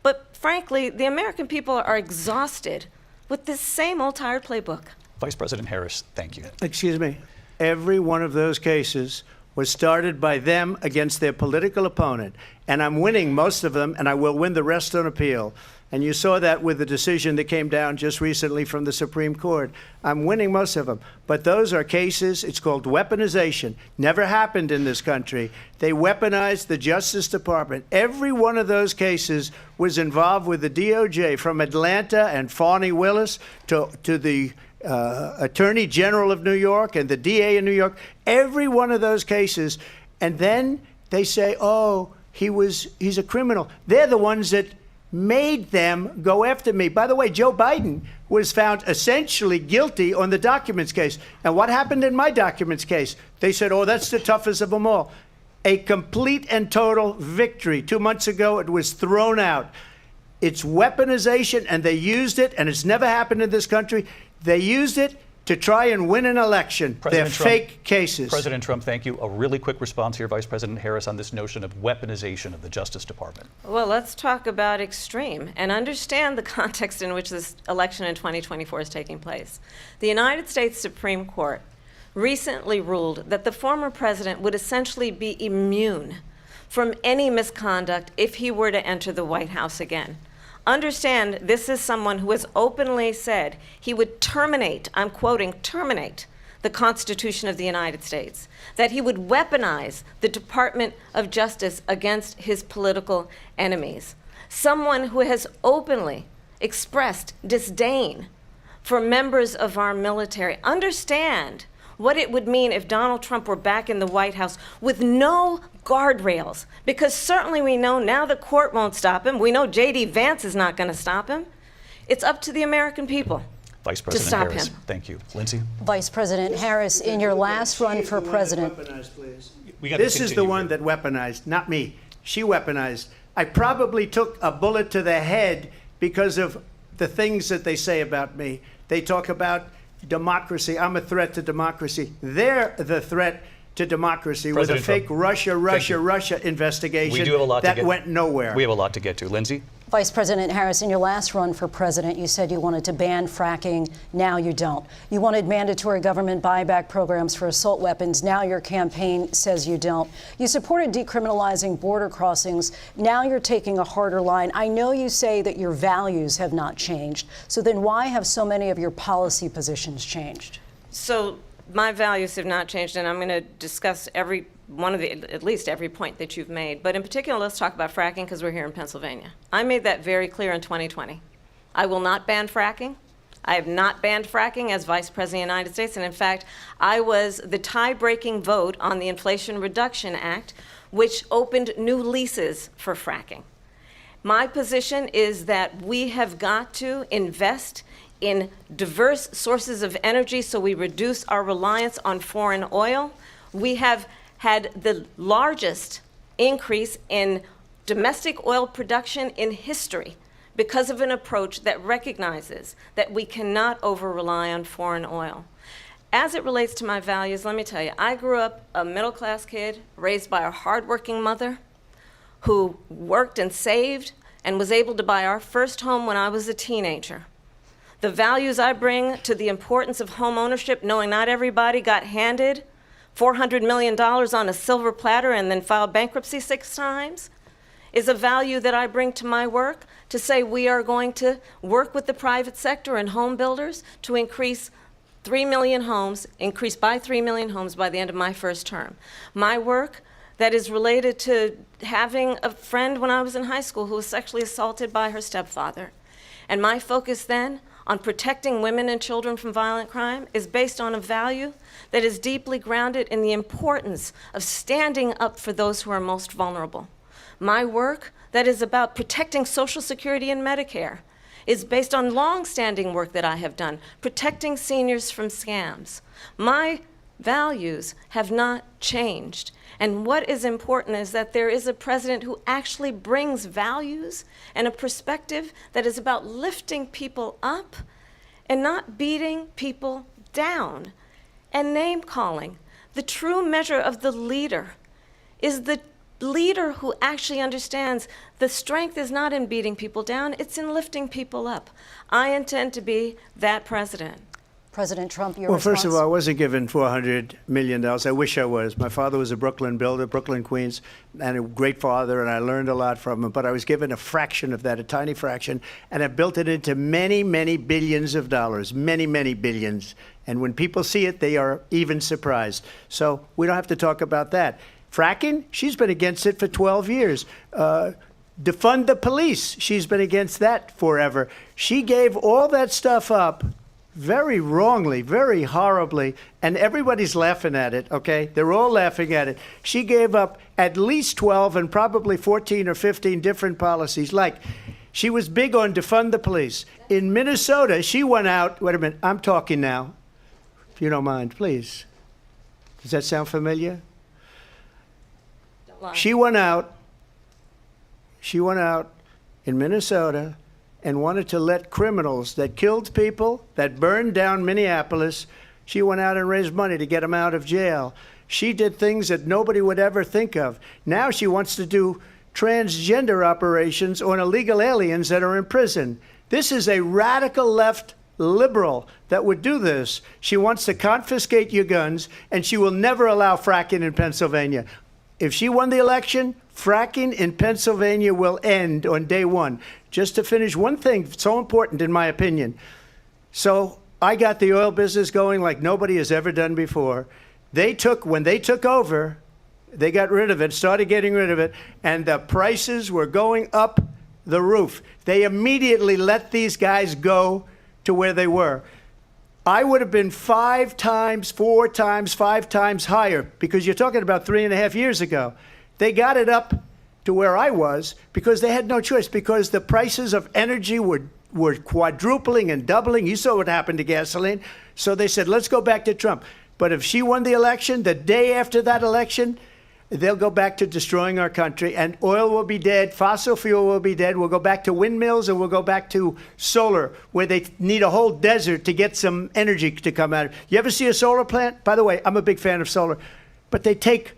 But frankly, the American people are exhausted with this same old tired playbook. Vice President Harris, thank you. Excuse me. Every one of those cases was started by them against their political opponent. And I'm winning most of them, and I will win the rest on appeal. And you saw that with the decision that came down just recently from the Supreme Court. I'm winning most of them. But those are cases, it's called weaponization. Never happened in this country. They weaponized the Justice Department. Every one of those cases was involved with the DOJ, from Atlanta and Fani Willis to the Attorney General of New York and the DA in New York. Every one of those cases. And then they say, oh, he's a criminal. They're the ones that made them go after me. By the way, Joe Biden was found essentially guilty on the documents case. And what happened in my documents case? They said, oh, that's the toughest of them all. A complete and total victory. 2 months ago, it was thrown out. It's weaponization, and they used it, and it's never happened in this country. They used it to try and win an election. They're fake cases. President Trump, thank you. A really quick response here, Vice President Harris, on this notion of weaponization of the Justice Department. Well, let's talk about extreme and understand the context in which this election in 2024 is taking place. The United States Supreme Court recently ruled that the former president would essentially be immune from any misconduct if he were to enter the White House again. Understand, this is someone who has openly said he would terminate, I'm quoting, terminate the Constitution of the United States, that he would weaponize the Department of Justice against his political enemies. Someone who has openly expressed disdain for members of our military. Understand what it would mean if Donald Trump were back in the White House with no guardrails, because certainly we know now the court won't stop him. We know J.D. Vance is not going to stop him. It's up to the American people Vice President to stop Harris, him. Thank you. Lindsay? Vice President Harris, in your last run for president. This is the one that weaponized, not me. She weaponized. I probably took a bullet to the head because of the things that they say about me. They talk about democracy. I'm a threat to democracy. They're the threat to democracy with a fake Russia investigation that went nowhere. We have a lot to get to. Lindsay? Vice President Harris, in your last run for president, you said you wanted to ban fracking. Now you don't. You wanted mandatory government buyback programs for assault weapons. Now your campaign says you don't. You supported decriminalizing border crossings. Now you're taking a harder line. I know you say that your values have not changed. So then why have so many of your policy positions changed? So my values have not changed, and I'm going to discuss every at least every point that you've made. But in particular, let's talk about fracking because we're here in Pennsylvania. I made that very clear in 2020. I will not ban fracking. I have not banned fracking as Vice President of the United States. And in fact, I was the tie-breaking vote on the Inflation Reduction Act, which opened new leases for fracking. My position is that we have got to invest in diverse sources of energy so we reduce our reliance on foreign oil. We have had the largest increase in domestic oil production in history because of an approach that recognizes that we cannot over-rely on foreign oil. As it relates to my values, let me tell you, I grew up a middle-class kid raised by a hardworking mother who worked and saved and was able to buy our first home when I was a teenager. The values I bring to the importance of home ownership, knowing not everybody got handed $400 million on a silver platter and then filed bankruptcy 6 times, is a value that I bring to my work to say we are going to work with the private sector and home builders to increase 3 million homes, increase by 3 million homes by the end of my first term. My work that is related to having a friend when I was in high school who was sexually assaulted by her stepfather. And my focus then on protecting women and children from violent crime is based on a value that is deeply grounded in the importance of standing up for those who are most vulnerable. My work that is about protecting Social Security and Medicare is based on long-standing work that I have done, protecting seniors from scams. My values have not changed. And what is important is that there is a president who actually brings values and a perspective that is about lifting people up and not beating people down and name-calling. The true measure of the leader is the leader who actually understands the strength is not in beating people down, it's in lifting people up. I intend to be that president. President Trump, your Well, response? first of all, I wasn't given $400 million. I wish I was. My father was a Brooklyn builder, Brooklyn, Queens, and a great father, and I learned a lot from him. But I was given a fraction of that, a tiny fraction, and I built it into many, many billions of dollars, many, many billions. And when people see it, they are even surprised. So we don't have to talk about that. Fracking, she's been against it for 12 years. Defund the police, she's been against that forever. She gave all that stuff up very wrongly, very horribly, and everybody's laughing at it, okay? They're all laughing at it. She gave up at least 12 and probably 14 or 15 different policies. Like, she was big on defund the police. In Minnesota, she went out, wait a minute, I'm talking now, if you don't mind, please. Does that sound familiar? She went out in Minnesota and wanted to let criminals that killed people, that burned down Minneapolis, she went out and raised money to get them out of jail. She did things that nobody would ever think of. Now she wants to do transgender operations on illegal aliens that are in prison. This is a radical left liberal that would do this. She wants to confiscate your guns, and she will never allow fracking in Pennsylvania. If she won the election, fracking in Pennsylvania will end on day one. Just to finish, one thing so important in my opinion. So I got the oil business going like nobody has ever done before. When they took over, they got rid of it, started getting rid of it, and the prices were going up the roof. They immediately let these guys go to where they were. I would have been 5 times, 4 times, 5 times higher, because you're talking about 3.5 years ago. They got it up to where I was because they had no choice, because the prices of energy were quadrupling and doubling. You saw what happened to gasoline. So they said, let's go back to Trump. But if she won the election, the day after that election, they'll go back to destroying our country, and oil will be dead, fossil fuel will be dead, we'll go back to windmills, and we'll go back to solar, where they need a whole desert to get some energy to come out of it. You ever see a solar plant? By the way, I'm a big fan of solar, but they take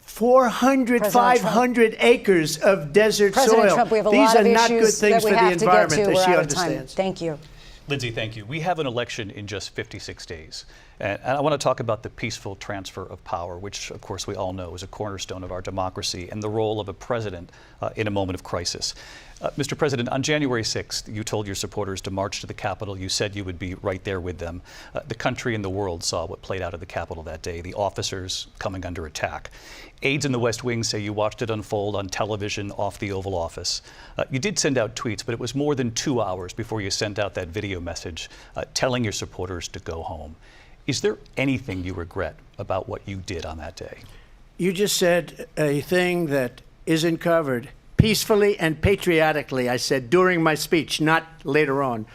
400, 500 acres of desert soil. Trump, we have a These lot are of not issues good things that we for the have to get environment, to. as We're she out of time. understands. Thank you. Lindsay, thank you. We have an election in just 56 days. And I want to talk about the peaceful transfer of power, which, of course, we all know is a cornerstone of our democracy, and the role of a president in a moment of crisis. Mr. President, on January 6th, you told your supporters to march to the Capitol. You said you would be right there with them. The country and the world saw what played out at the Capitol that day, the officers coming under attack. Aides in the West Wing say you watched it unfold on television off the Oval Office. You did send out tweets, but it was more than 2 hours before you sent out that video message telling your supporters to go home. Is there anything you regret about what you did on that day? You just said a thing that isn't covered. Peacefully and patriotically, I said during my speech, not later on.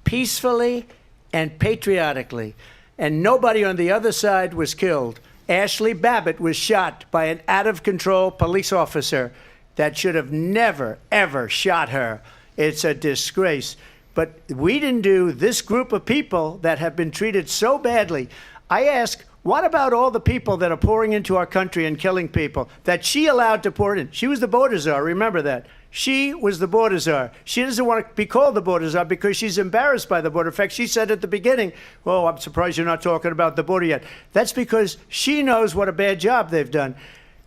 Peacefully and patriotically. And nobody on the other side was killed. Ashley Babbitt was shot by an out-of-control police officer that should have never, ever shot her. It's a disgrace. But we didn't do this group of people that have been treated so badly. I ask, what about all the people that are pouring into our country and killing people that she allowed to pour in? She was the border czar, remember that. She was the border czar. She doesn't want to be called the border czar because she's embarrassed by the border. In fact, she said at the beginning, oh, I'm surprised you're not talking about the border yet. That's because she knows what a bad job they've done.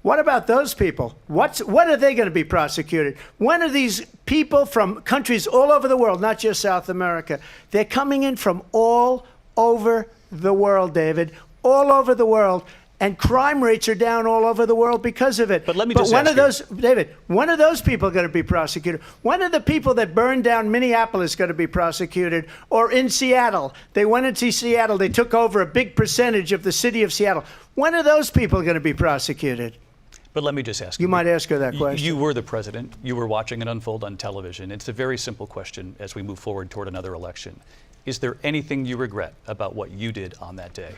What about those people? What are they going to be prosecuted? When are these people from countries all over the world, not just South America, they're coming in from all over the world, David, all over the world, and crime rates are down all over the world because of it. But let me just when ask are those, David, when are those people going to be prosecuted? When are the people that burned down Minneapolis going to be prosecuted? Or in Seattle, they went into Seattle, they took over a big percentage of the city of Seattle. When are those people going to be prosecuted? But let me just ask you. You might ask her that question. You were the president. You were watching it unfold on television. It's a very simple question as we move forward toward another election. Is there anything you regret about what you did on that day?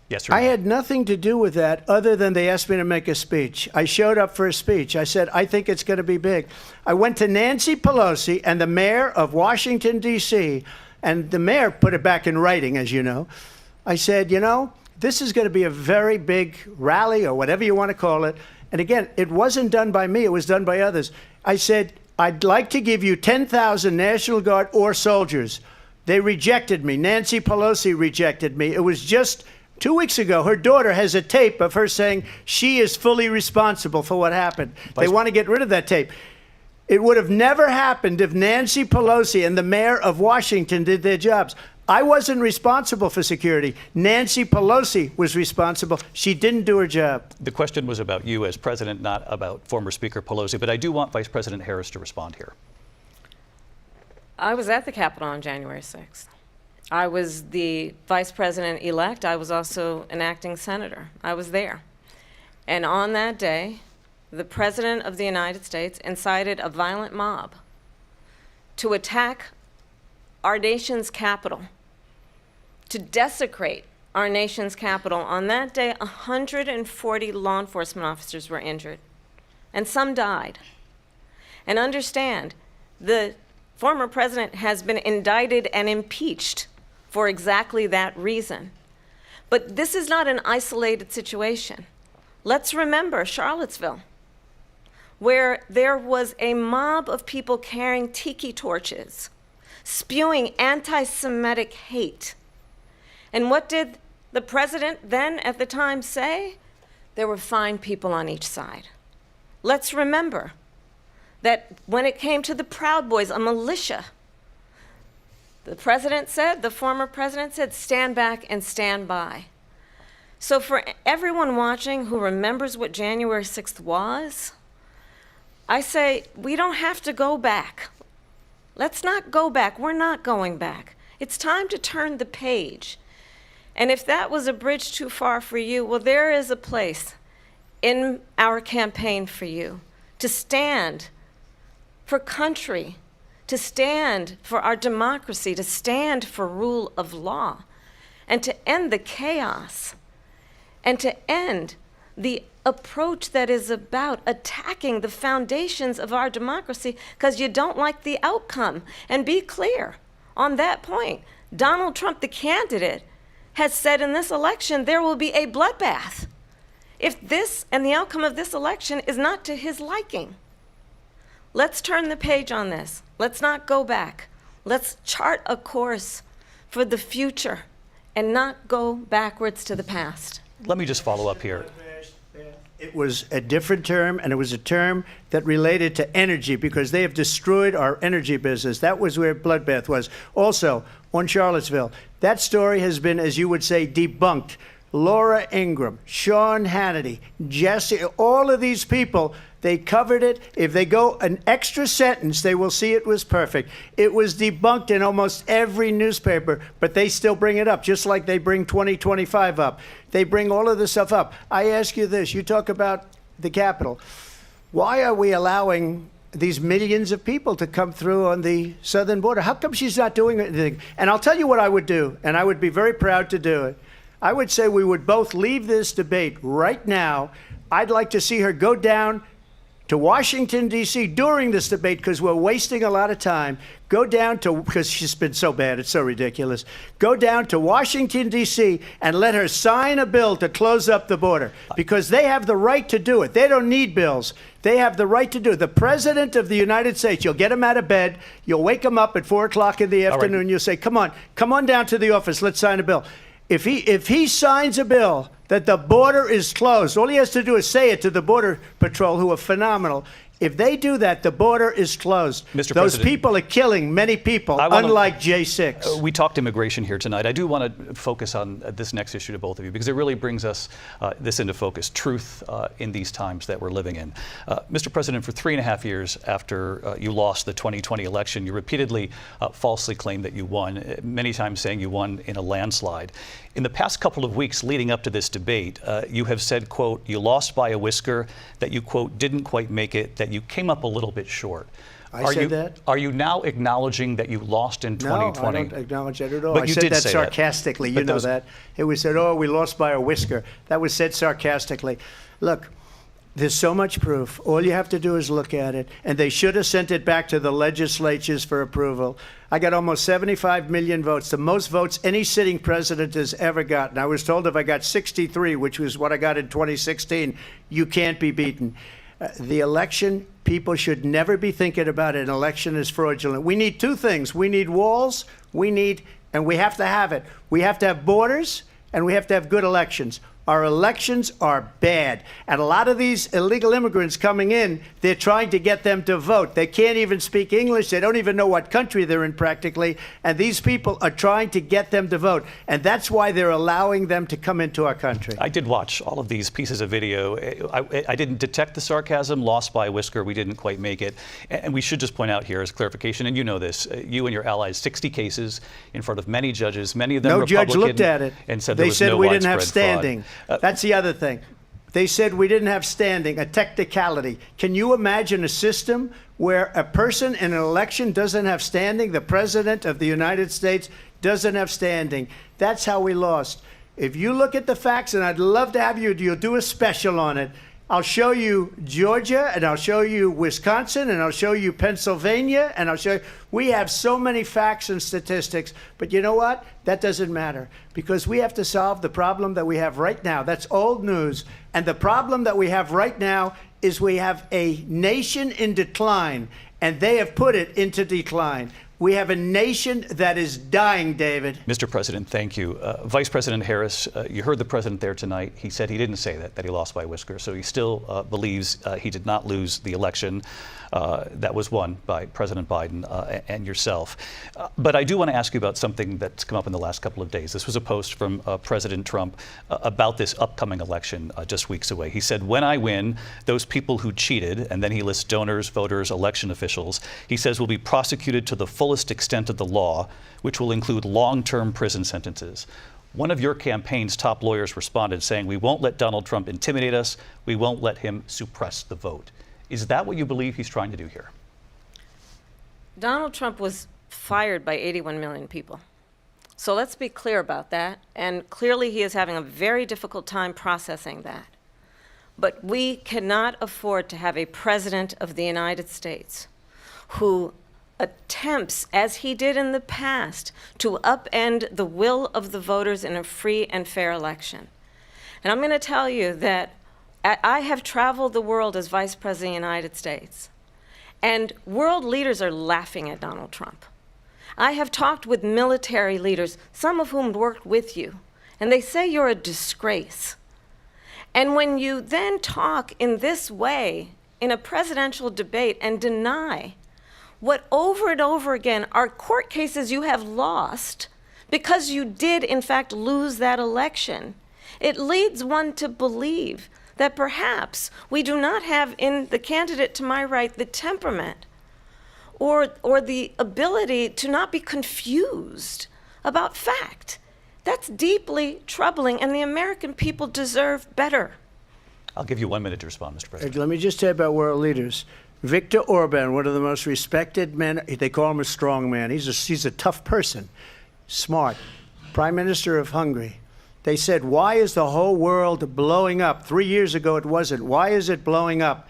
Yes or no? I had nothing to do with that other than they asked me to make a speech. I showed up for a speech. I said, I think it's going to be big. I went to Nancy Pelosi and the mayor of Washington, D.C., and the mayor put it back in writing, as you know. I said, you know, this is going to be a very big rally or whatever you want to call it. And again, it wasn't done by me. It was done by others. I said, I'd like to give you 10,000 National Guard or soldiers. They rejected me. Nancy Pelosi rejected me. It was just 2 weeks ago. Her daughter has a tape of her saying she is fully responsible for what happened. They want to get rid of that tape. It would have never happened if Nancy Pelosi and the mayor of Washington did their jobs. I wasn't responsible for security. Nancy Pelosi was responsible. She didn't do her job. The question was about you as president, not about former Speaker Pelosi, but I do want Vice President Harris to respond here. I was at the Capitol on January 6th. I was the vice president-elect. I was also an acting senator. I was there. And on that day, the President of the United States incited a violent mob to attack our nation's capital, to desecrate our nation's capital. On that day, 140 law enforcement officers were injured, and some died. And understand, the former president has been indicted and impeached for exactly that reason. But this is not an isolated situation. Let's remember Charlottesville, where there was a mob of people carrying tiki torches, spewing anti-Semitic hate. And what did the president then at the time say? There were fine people on each side. Let's remember that when it came to the Proud Boys, a militia, the president said, the former president said, stand back and stand by. So for everyone watching who remembers what January 6th was, I say we don't have to go back. Let's not go back. We're not going back. It's time to turn the page. And if that was a bridge too far for you, well, there is a place in our campaign for you to stand for country, to stand for our democracy, to stand for rule of law, and to end the chaos, and to end the approach that is about attacking the foundations of our democracy because you don't like the outcome. And be clear on that point. Donald Trump, the candidate, has said in this election there will be a bloodbath if this and the outcome of this election is not to his liking. Let's turn the page on this. Let's not go back. Let's chart a course for the future and not go backwards to the past. Let me just follow up here. It was a different term, and it was a term that related to energy because they have destroyed our energy business. That was where bloodbath was. Also, on Charlottesville, that story has been, as you would say, debunked. Laura Ingraham, Sean Hannity, Jesse, all of these people, they covered it. If they go an extra sentence, they will see it was perfect. It was debunked in almost every newspaper, but they still bring it up, just like they bring 2025 up. They bring all of this stuff up. I ask you this. You talk about the Capitol. Why are we allowing these millions of people to come through on the southern border? How come she's not doing anything? And I'll tell you what I would do, and I would be very proud to do it. I would say we would both leave this debate right now. I'd like to see her go down to Washington, D.C. during this debate because we're wasting a lot of time. Go down to, because she's been so bad, it's so ridiculous. Go down to Washington, D.C. and let her sign a bill to close up the border because they have the right to do it. They don't need bills. They have the right to do it. The President of the United States, you'll get him out of bed. You'll wake him up at 4 o'clock in the afternoon. You'll say, come on down to the office. Let's sign a bill. If he signs a bill that the border is closed, all he has to do is say it to the Border Patrol, who are phenomenal. If they do that, the border is closed. Mr. Those President, people are killing many people, unlike J6. We talked immigration here tonight. I do want to focus on this next issue to both of you because it really brings us this into focus, truth in these times that we're living in. Mr. President, for 3.5 years after you lost the 2020 election, you repeatedly falsely claimed that you won, many times saying you won in a landslide. In the past couple of weeks leading up to this debate, you have said, quote, you lost by a whisker, that you, quote, didn't quite make it, that you came up a little bit short. I said that? Are you now acknowledging that you lost in 2020? No, I don't acknowledge that at all. But I you said did that say sarcastically. You know that. It was said, oh, we lost by a whisker. That was said sarcastically. Look, there's so much proof. All you have to do is look at it. And they should have sent it back to the legislatures for approval. I got almost 75 million votes, the most votes any sitting president has ever gotten. I was told if I got 63, which was what I got in 2016, you can't be beaten. The election, people should never be thinking about an election as fraudulent. We need two things. We need walls, and we have to have it. We have to have borders, and we have to have good elections. Our elections are bad. And a lot of these illegal immigrants coming in, they're trying to get them to vote. They can't even speak English. They don't even know what country they're in practically. And these people are trying to get them to vote. And that's why they're allowing them to come into our country. I did watch all of these pieces of video. I didn't detect the sarcasm, lost by a whisker. We didn't quite make it. And we should just point out here as clarification, and you know this, you and your allies, 60 cases in front of many judges, many of them Republican. No judge looked at it. And said they there was said no we didn't have widespread fraud. standing. That's the other thing. They said we didn't have standing, a technicality. Can you imagine a system where a person in an election doesn't have standing? The President of the United States doesn't have standing. That's how we lost. If you look at the facts, and I'd love to have you'll do a special on it. I'll show you Georgia, and I'll show you Wisconsin, and I'll show you Pennsylvania, and I'll show you. We have so many facts and statistics, but you know what? That doesn't matter because we have to solve the problem that we have right now. That's old news. And the problem that we have right now is we have a nation in decline, and they have put it into decline. We have a nation that is dying, David. Mr. President, thank you. Vice President Harris, you heard the president there tonight. He said he didn't say that he lost by a whisker. So he still believes he did not lose the election that was won by President Biden and yourself. But I do want to ask you about something that's come up in the last couple of days. This was a post from President Trump about this upcoming election just weeks away. He said, when I win, those people who cheated, and then he lists donors, voters, election officials, he says will be prosecuted to the fullest extent of the law, which will include long-term prison sentences. One of your campaign's top lawyers responded saying, we won't let Donald Trump intimidate us. We won't let him suppress the vote. Is that what you believe he's trying to do here? Donald Trump was fired by 81 million people. So let's be clear about that. And clearly he is having a very difficult time processing that. But we cannot afford to have a president of the United States who attempts, as he did in the past, to upend the will of the voters in a free and fair election. And I'm going to tell you that I have traveled the world as Vice President of the United States, and world leaders are laughing at Donald Trump. I have talked with military leaders, some of whom worked with you, and they say you're a disgrace. And when you then talk in this way in a presidential debate and deny what over and over again are court cases you have lost because you did in fact lose that election, it leads one to believe that perhaps we do not have in the candidate to my right the temperament or the ability to not be confused about fact. That's deeply troubling, and the American people deserve better. I'll give you 1 minute to respond, Mr. President. Let me just say about world leaders. Viktor Orban, one of the most respected men, they call him a strong man. He's a tough person, smart. Prime Minister of Hungary. They said, why is the whole world blowing up? 3 years ago it wasn't. Why is it blowing up?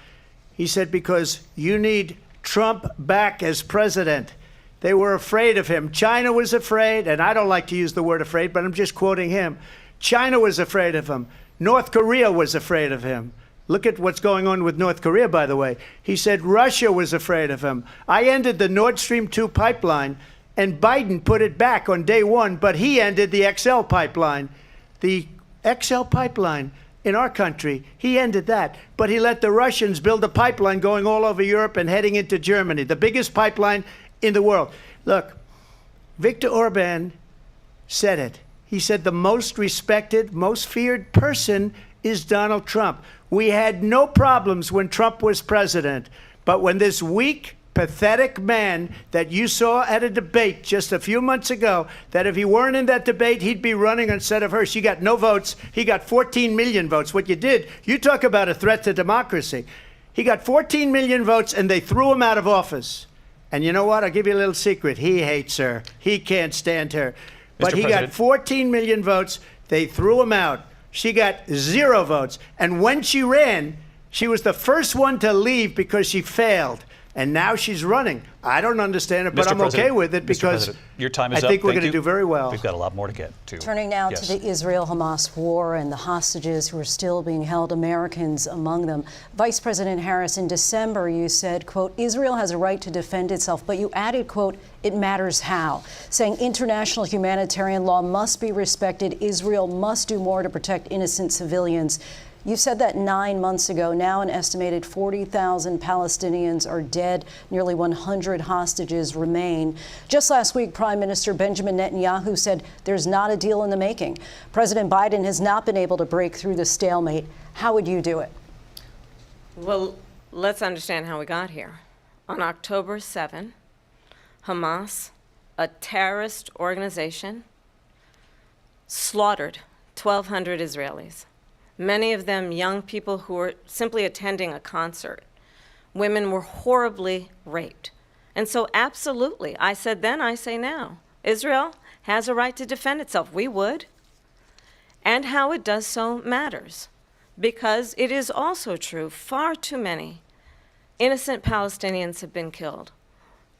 He said, because you need Trump back as president. They were afraid of him. China was afraid, and I don't like to use the word afraid, but I'm just quoting him. China was afraid of him. North Korea was afraid of him. Look at what's going on with North Korea, by the way. He said Russia was afraid of him. I ended the Nord Stream 2 pipeline, and Biden put it back on day one, but he ended the XL pipeline. The XL pipeline in our country, he ended that. But he let the Russians build a pipeline going all over Europe and heading into Germany, the biggest pipeline in the world. Look, Viktor Orban said it. He said the most respected, most feared person is Donald Trump. We had no problems when Trump was president. But when this weak, pathetic man that you saw at a debate just a few months ago, that if he weren't in that debate, he'd be running instead of her. She got no votes. He got 14 million votes. What you did, you talk about a threat to democracy. He got 14 million votes, and they threw him out of office. And you know what? I'll give you a little secret. He hates her. He can't stand her. But he got 14 million votes. They threw him out. She got 0 votes. And when she ran, she was the first one to leave because she failed. And now she's running. I don't understand it, but I'm okay with it because your time is I think up. we're going to do very well. We've got a lot more to get to. Turning now to the Israel-Hamas war and the hostages who are still being held, Americans among them. Vice President Harris, in December, you said, quote, Israel has a right to defend itself, but you added, quote, it matters how, saying international humanitarian law must be respected. Israel must do more to protect innocent civilians. You said that 9 months ago. Now an estimated 40,000 Palestinians are dead. Nearly 100 hostages remain. Just last week, Prime Minister Benjamin Netanyahu said there's not a deal in the making. President Biden has not been able to break through the stalemate. How would you do it? Well, let's understand how we got here. On October 7, Hamas, a terrorist organization, slaughtered 1,200 Israelis. Many of them young people who were simply attending a concert. Women were horribly raped. And so absolutely, I said then, I say now, Israel has a right to defend itself. We would. And how it does so matters. Because it is also true, far too many innocent Palestinians have been killed.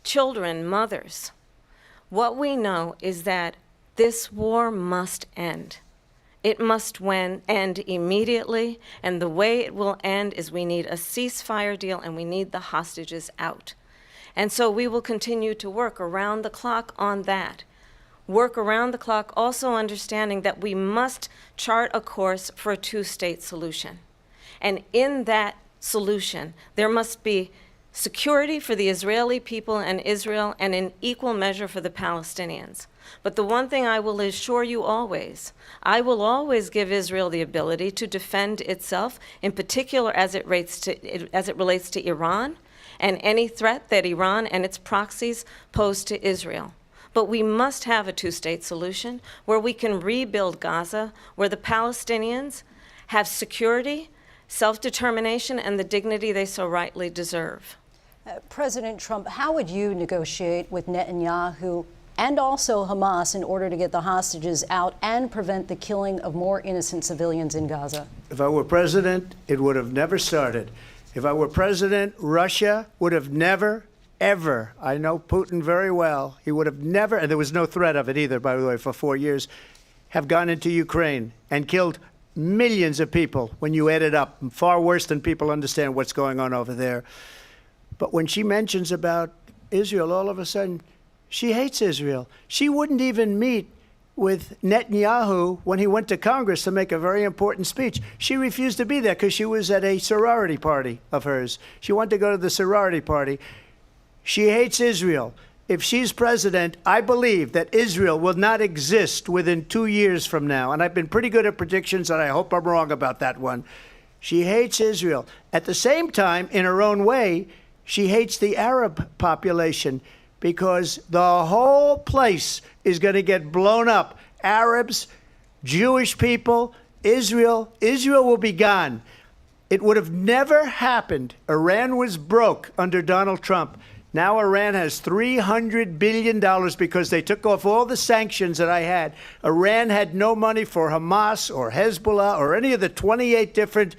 Children, mothers. What we know is that this war must end. It must end immediately, and the way it will end is we need a ceasefire deal and we need the hostages out. And so we will continue to work around the clock on that. Work around the clock also understanding that we must chart a course for a two-state solution. And in that solution, there must be security for the Israeli people and Israel, and in equal measure for the Palestinians. But the one thing I will assure you always, I will always give Israel the ability to defend itself, in particular as it relates to Iran and any threat that Iran and its proxies pose to Israel. But we must have a two-state solution where we can rebuild Gaza, where the Palestinians have security, self-determination, and the dignity they so rightly deserve. President Trump, how would you negotiate with Netanyahu and also Hamas in order to get the hostages out and prevent the killing of more innocent civilians in Gaza? If I were president, it would have never started. If I were president, Russia would have never, ever, I know Putin very well, he would have never, and there was no threat of it either, by the way, for 4 years, have gone into Ukraine and killed millions of people when you add it up, far worse than people understand what's going on over there. But when she mentions about Israel, all of a sudden, She hates Israel. She wouldn't even meet with Netanyahu when he went to Congress to make a very important speech. She refused to be there because she was at a sorority party of hers. She wanted to go to the sorority party. She hates Israel. If she's president, I believe that Israel will not exist within 2 years from now. And I've been pretty good at predictions, and I hope I'm wrong about that one. She hates Israel. At the same time, in her own way, she hates the Arab population because the whole place is going to get blown up. Arabs, Jewish people, Israel. Israel will be gone. It would have never happened. Iran was broke under Donald Trump. Now Iran has $300 billion because they took off all the sanctions that I had. Iran had no money for Hamas or Hezbollah or any of the 28 different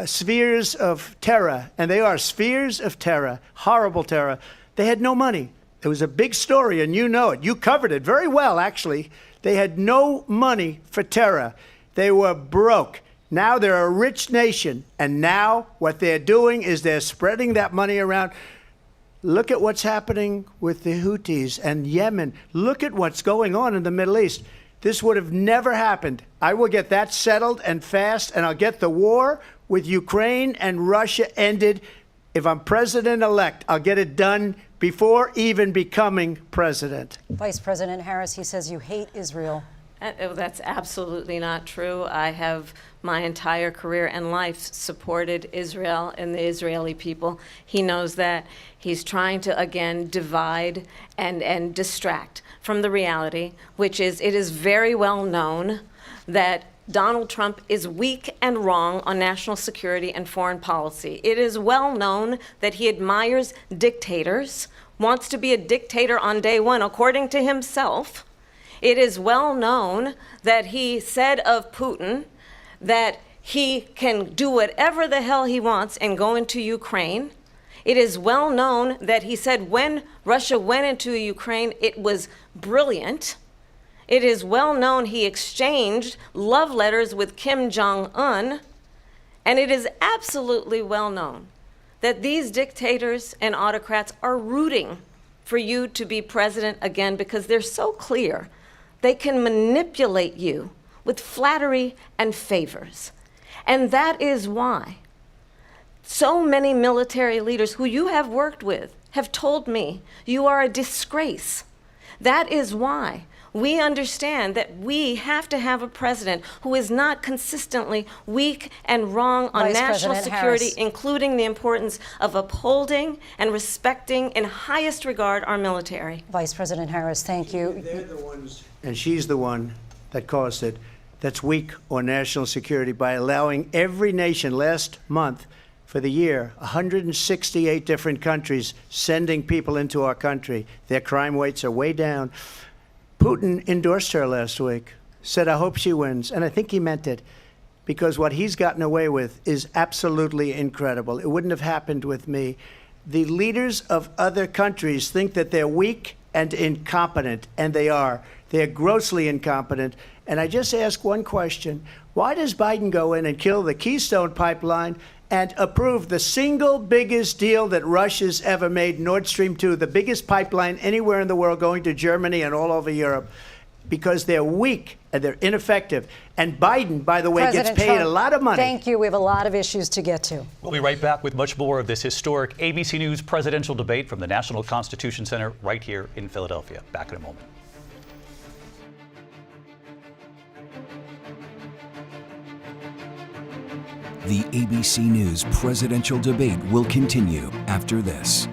spheres of terror. And they are spheres of terror, horrible terror. They had no money. It was a big story, and you know it. You covered it very well, actually. They had no money for terror. They were broke. Now they're a rich nation. And now what they're doing is they're spreading that money around. Look at what's happening with the Houthis and Yemen. Look at what's going on in the Middle East. This would have never happened. I will get that settled and fast, and I'll get the war with Ukraine and Russia ended. If I'm president-elect, I'll get it done before even becoming president. Vice President Harris, he says you hate Israel. That's absolutely not true. I have my entire career and life supported Israel and the Israeli people. He knows that. He's trying to, again, divide and distract from the reality, which is it is very well known that Donald Trump is weak and wrong on national security and foreign policy. It is well known that he admires dictators, wants to be a dictator on day one, according to himself. It is well known that he said of Putin that he can do whatever the hell he wants and go into Ukraine. It is well known that he said when Russia went into Ukraine, it was brilliant. It is well known he exchanged love letters with Kim Jong-un. And it is absolutely well known that these dictators and autocrats are rooting for you to be president again because they're so clear. They can manipulate you with flattery and favors. And that is why so many military leaders who you have worked with have told me you are a disgrace. That is why we understand that we have to have a president who is not consistently weak and wrong on Vice national President security, Harris. including the importance of upholding and respecting in highest regard our military. Vice President Harris, thank you. They're the ones, and she's the one that caused it, that's weak on national security by allowing every nation last month for the year, 168 different countries sending people into our country. Their crime rates are way down. Putin endorsed her last week, said, I hope she wins. And I think he meant it because what he's gotten away with is absolutely incredible. It wouldn't have happened with me. The leaders of other countries think that they're weak and incompetent, and they are. They're grossly incompetent. And I just ask one question. Why does Biden go in and kill the Keystone Pipeline and approve the single biggest deal that Russia's ever made, Nord Stream 2, the biggest pipeline anywhere in the world going to Germany and all over Europe? Because they're weak and they're ineffective. And Biden, by the way, President gets paid Trump, a lot of money. Thank you. We have a lot of issues to get to. We'll be right back with much more of this historic ABC News presidential debate from the National Constitution Center right here in Philadelphia. Back in a moment. The ABC News presidential debate will continue after this.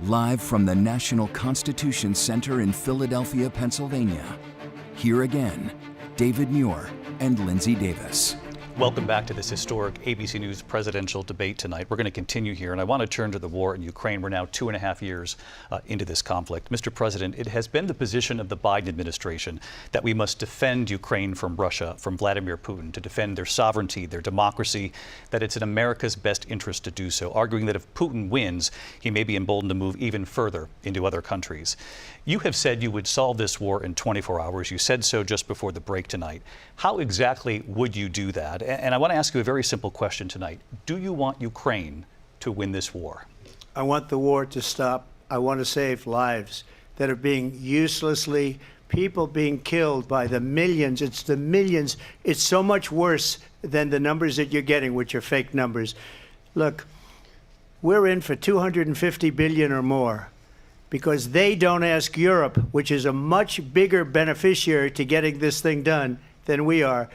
Live from the National Constitution Center in Philadelphia, Pennsylvania. Here again, David Muir and Lindsay Davis. Welcome back to this historic ABC News presidential debate tonight. We're going to continue here, and I want to turn to the war in Ukraine. We're now 2.5 years into this conflict. Mr. President, it has been the position of the Biden administration that we must defend Ukraine from Russia, from Vladimir Putin, to defend their sovereignty, their democracy, that it's in America's best interest to do so, arguing that if Putin wins, he may be emboldened to move even further into other countries. You have said you would solve this war in 24 hours. You said so just before the break tonight. How exactly would you do that? And I want to ask you a very simple question tonight. Do you want Ukraine to win this war? I want the war to stop. I want to save lives that are being uselessly, people being killed by the millions. It's the millions. It's so much worse than the numbers that you're getting, which are fake numbers. Look, we're in for 250 billion or more, because they don't ask Europe, which is a much bigger beneficiary to getting this thing done than we are.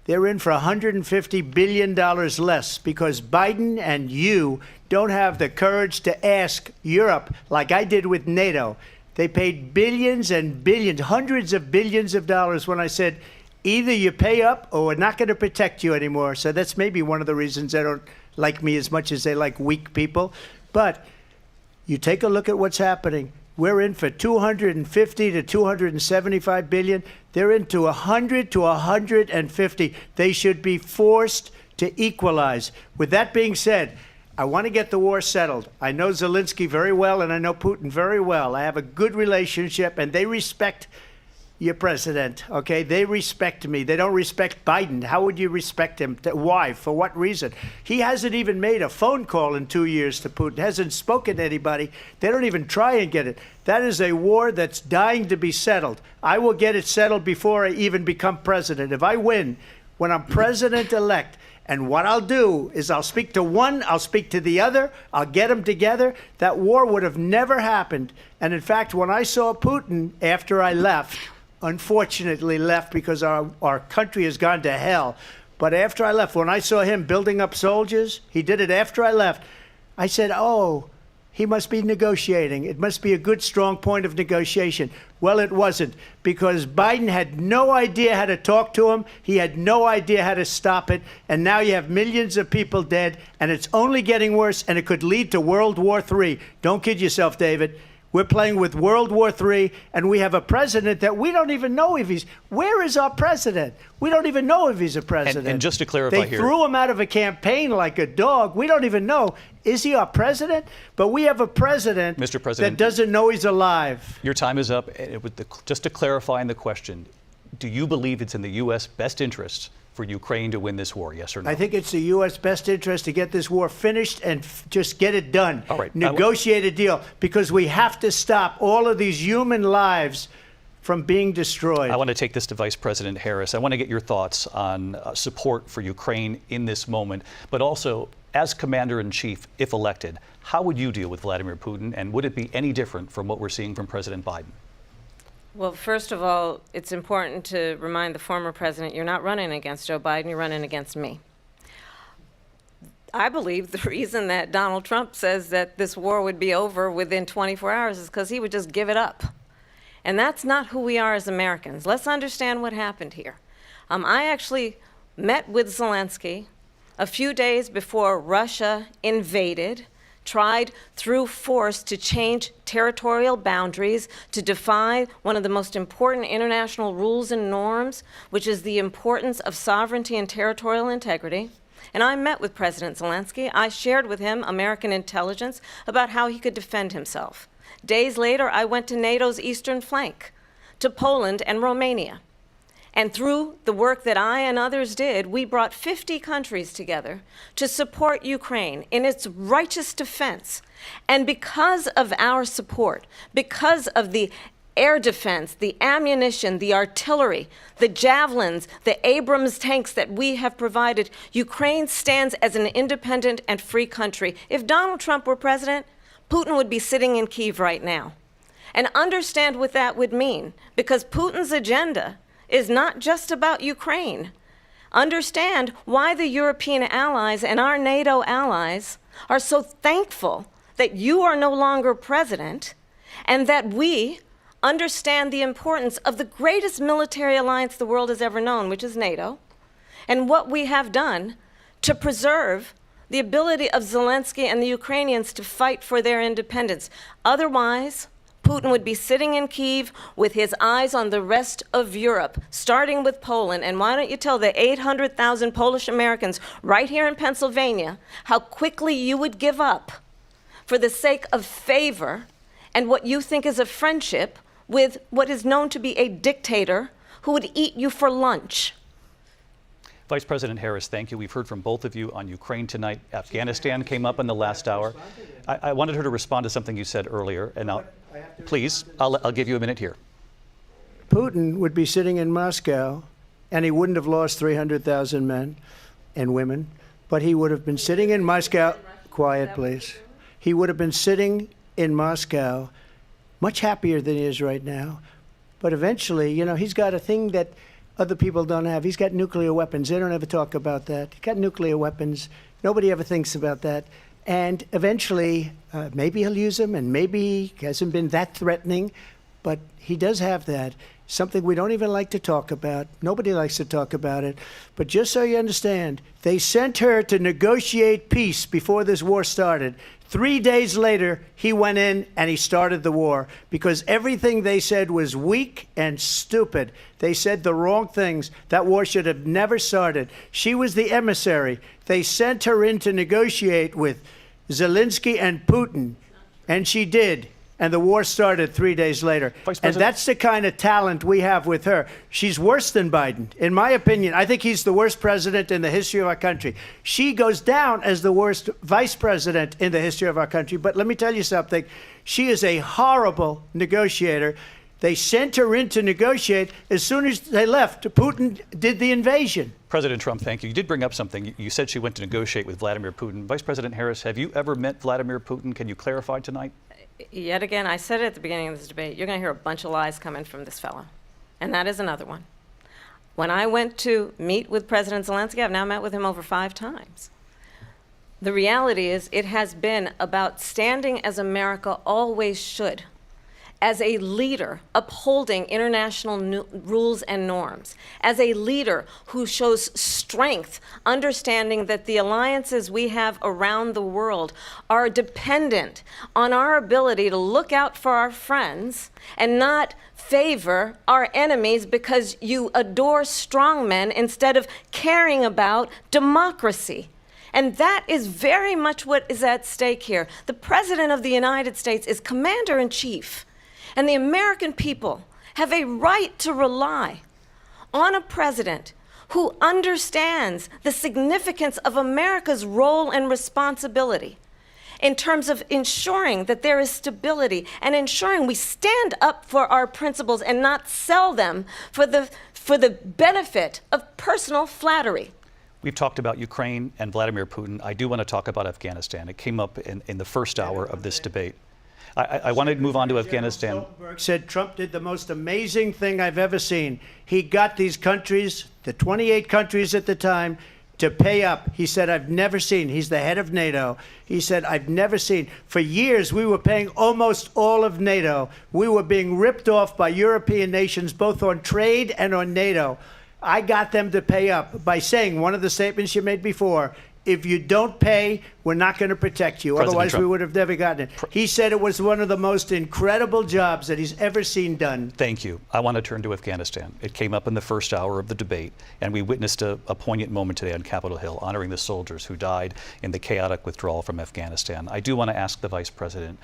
They're in for $150 billion less because Biden and you don't have the courage to ask Europe like I did with NATO. They paid billions and billions, hundreds of billions of dollars when I said, either you pay up or we're not going to protect you anymore. So that's maybe one of the reasons they don't like me as much as they like weak people. But you take a look at what's happening. We're in for 250 to 275 billion. They're into 100 to 150. They should be forced to equalize. With that being said, I want to get the war settled. I know Zelensky very well, and I know Putin very well. I have a good relationship, and they respect your president, okay? They respect me. They don't respect Biden. How would you respect him? Why? For what reason? He hasn't even made a phone call in 2 years to Putin, hasn't spoken to anybody. They don't even try and get it. That is a war that's dying to be settled. I will get it settled before I even become president. If I win, when I'm president-elect, and what I'll do is I'll speak to one, I'll speak to the other, I'll get them together. That war would have never happened. And in fact, when I saw Putin after I left, unfortunately left because our country has gone to hell. But after I left, when I saw him building up soldiers, he did it after I left, I said, oh, he must be negotiating. It must be a good, strong point of negotiation. Well, it wasn't, because Biden had no idea how to talk to him. He had no idea how to stop it. And now you have millions of people dead, and it's only getting worse, and it could lead to World War III. Don't kid yourself, David. We're playing with World War III, and we have a president that we don't even know if he's... Where is our president? We don't even know if he's a president. And just to clarify they here... They threw him out of a campaign like a dog. We don't even know. Is he our president? But we have a president, Mr. President, that doesn't know he's alive. Your time is up. Just to clarify in the question, do you believe it's in the U.S. best interest for Ukraine to win this war, yes or no? I think it's the U.S. best interest to get this war finished and just get it done. All right. Negotiate a deal, because we have to stop all of these human lives from being destroyed. I want to take this to Vice President Harris. I want to get your thoughts on support for Ukraine in this moment, but also, as Commander-in-Chief, if elected, how would you deal with Vladimir Putin, and would it be any different from what we're seeing from President Biden? Well, first of all, it's important to remind the former president, you're not running against Joe Biden, you're running against me. I believe the reason that Donald Trump says that this war would be over within 24 hours is because he would just give it up. And that's not who we are as Americans. Let's understand what happened here. I actually met with Zelensky a few days before Russia invaded, tried through force to change territorial boundaries, to defy one of the most important international rules and norms, which is the importance of sovereignty and territorial integrity. And I met with President Zelensky. I shared with him American intelligence about how he could defend himself. Days later, I went to NATO's eastern flank, to Poland and Romania. And through the work that I and others did, we brought 50 countries together to support Ukraine in its righteous defense. And because of our support, because of the air defense, the ammunition, the artillery, the javelins, the Abrams tanks that we have provided, Ukraine stands as an independent and free country. If Donald Trump were president, Putin would be sitting in Kyiv right now. And understand what that would mean, because Putin's agenda is not just about Ukraine. Understand why the European allies and our NATO allies are so thankful that you are no longer president and that we understand the importance of the greatest military alliance the world has ever known, which is NATO, and what we have done to preserve the ability of Zelensky and the Ukrainians to fight for their independence. Otherwise, Putin would be sitting in Kyiv with his eyes on the rest of Europe, starting with Poland. And why don't you tell the 800,000 Polish Americans right here in Pennsylvania how quickly you would give up for the sake of favor and what you think is a friendship with what is known to be a dictator who would eat you for lunch. Vice President Harris, thank you. We've heard from both of you on Ukraine tonight. Afghanistan came up in the last hour. I wanted her to respond to something you said earlier, and please, I'll give you a minute here. Putin would be sitting in Moscow, and he wouldn't have lost 300,000 men and women, but he would have been sitting in Moscow. Quiet, please. He would have been sitting in Moscow, much happier than he is right now. But eventually, you know, he's got a thing that other people don't have. He's got nuclear weapons. They don't ever talk about that. He's got nuclear weapons. Nobody ever thinks about that. And eventually, maybe he'll use them, and maybe he hasn't been that threatening, but he does have that. Something we don't even like to talk about. Nobody likes to talk about it. But just so you understand, they sent her to negotiate peace before this war started. 3 days later, he went in and he started the war because everything they said was weak and stupid. They said the wrong things. That war should have never started. She was the emissary. They sent her in to negotiate with Zelensky and Putin, and she did. And the war started 3 days later. And that's the kind of talent we have with her. She's worse than Biden. In my opinion, I think he's the worst president in the history of our country. She goes down as the worst vice president in the history of our country. But let me tell you something. She is a horrible negotiator. They sent her in to negotiate. As soon as they left, Putin did the invasion. President Trump, thank you. You did bring up something. You said she went to negotiate with Vladimir Putin. Vice President Harris, have you ever met Vladimir Putin? Can you clarify tonight? Yet again, I said it at the beginning of this debate, you're going to hear a bunch of lies coming from this fellow. And that is another one. When I went to meet with President Zelensky, I've now met with him over 5 times. The reality is it has been about standing as America always should, as a leader upholding international rules and norms, as a leader who shows strength, understanding that the alliances we have around the world are dependent on our ability to look out for our friends and not favor our enemies because you adore strong men instead of caring about democracy. And that is very much what is at stake here. The President of the United States is Commander-in-Chief. And the American people have a right to rely on a president who understands the significance of America's role and responsibility in terms of ensuring that there is stability and ensuring we stand up for our principles and not sell them for the benefit of personal flattery. We've talked about Ukraine and Vladimir Putin. I do want to talk about Afghanistan. It came up in the first hour of this debate. I want to move on to Afghanistan. Stoltenberg said Trump did the most amazing thing I've ever seen. He got these countries, the 28 countries at the time, to pay up. He said, I've never seen. He's the head of NATO. He said, I've never seen. For years, we were paying almost all of NATO. We were being ripped off by European nations, both on trade and on NATO. I got them to pay up by saying one of the statements you made before, if you don't pay, we're not going to protect you. President Otherwise, Trump. we would have never gotten it. He said it was one of the most incredible jobs that he's ever seen done. Thank you. I want to turn to Afghanistan. It came up in the first hour of the debate, and we witnessed a poignant moment today on Capitol Hill, honoring the soldiers who died in the chaotic withdrawal from Afghanistan. I do want to ask the Vice President,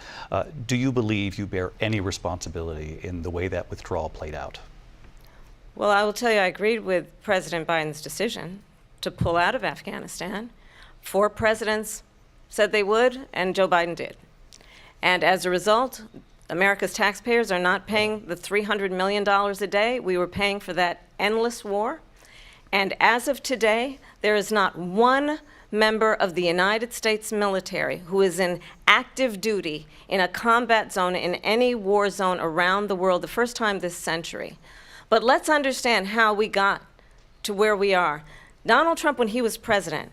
do you believe you bear any responsibility in the way that withdrawal played out? Well, I will tell you, I agreed with President Biden's decision to pull out of Afghanistan. 4 presidents said they would, and Joe Biden did. And as a result, America's taxpayers are not paying the $300 million a day we were paying for that endless war. And as of today, there is not one member of the United States military who is in active duty in a combat zone in any war zone around the world, the first time this century. But let's understand how we got to where we are. Donald Trump, when he was president,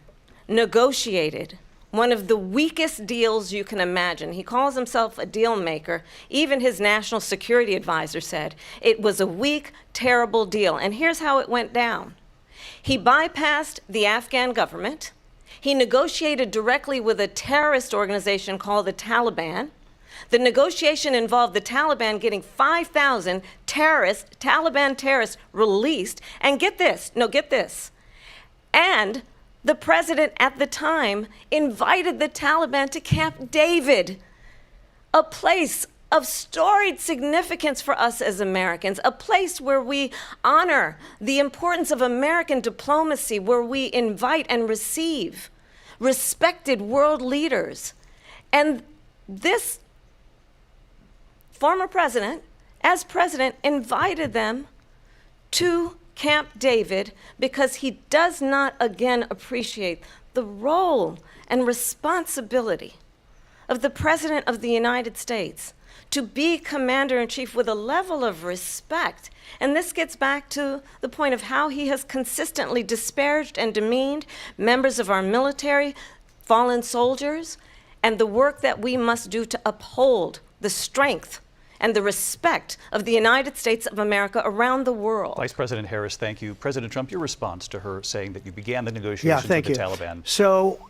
negotiated one of the weakest deals you can imagine. He calls himself a deal maker. Even his national security advisor said it was a weak, terrible deal. And here's how it went down. He bypassed the Afghan government. He negotiated directly with a terrorist organization called the Taliban. The negotiation involved the Taliban getting 5,000 Taliban terrorists released. And get this, and the president at the time invited the Taliban to Camp David, a place of storied significance for us as Americans, a place where we honor the importance of American diplomacy, where we invite and receive respected world leaders. And this former president, as president, invited them to Camp David because he does not again appreciate the role and responsibility of the President of the United States to be commander-in-chief with a level of respect. And this gets back to the point of how he has consistently disparaged and demeaned members of our military, fallen soldiers, and the work that we must do to uphold the strength and the respect of the United States of America around the world. Vice President Harris, thank you. President Trump, your response to her saying that you began the negotiations with the Taliban. So,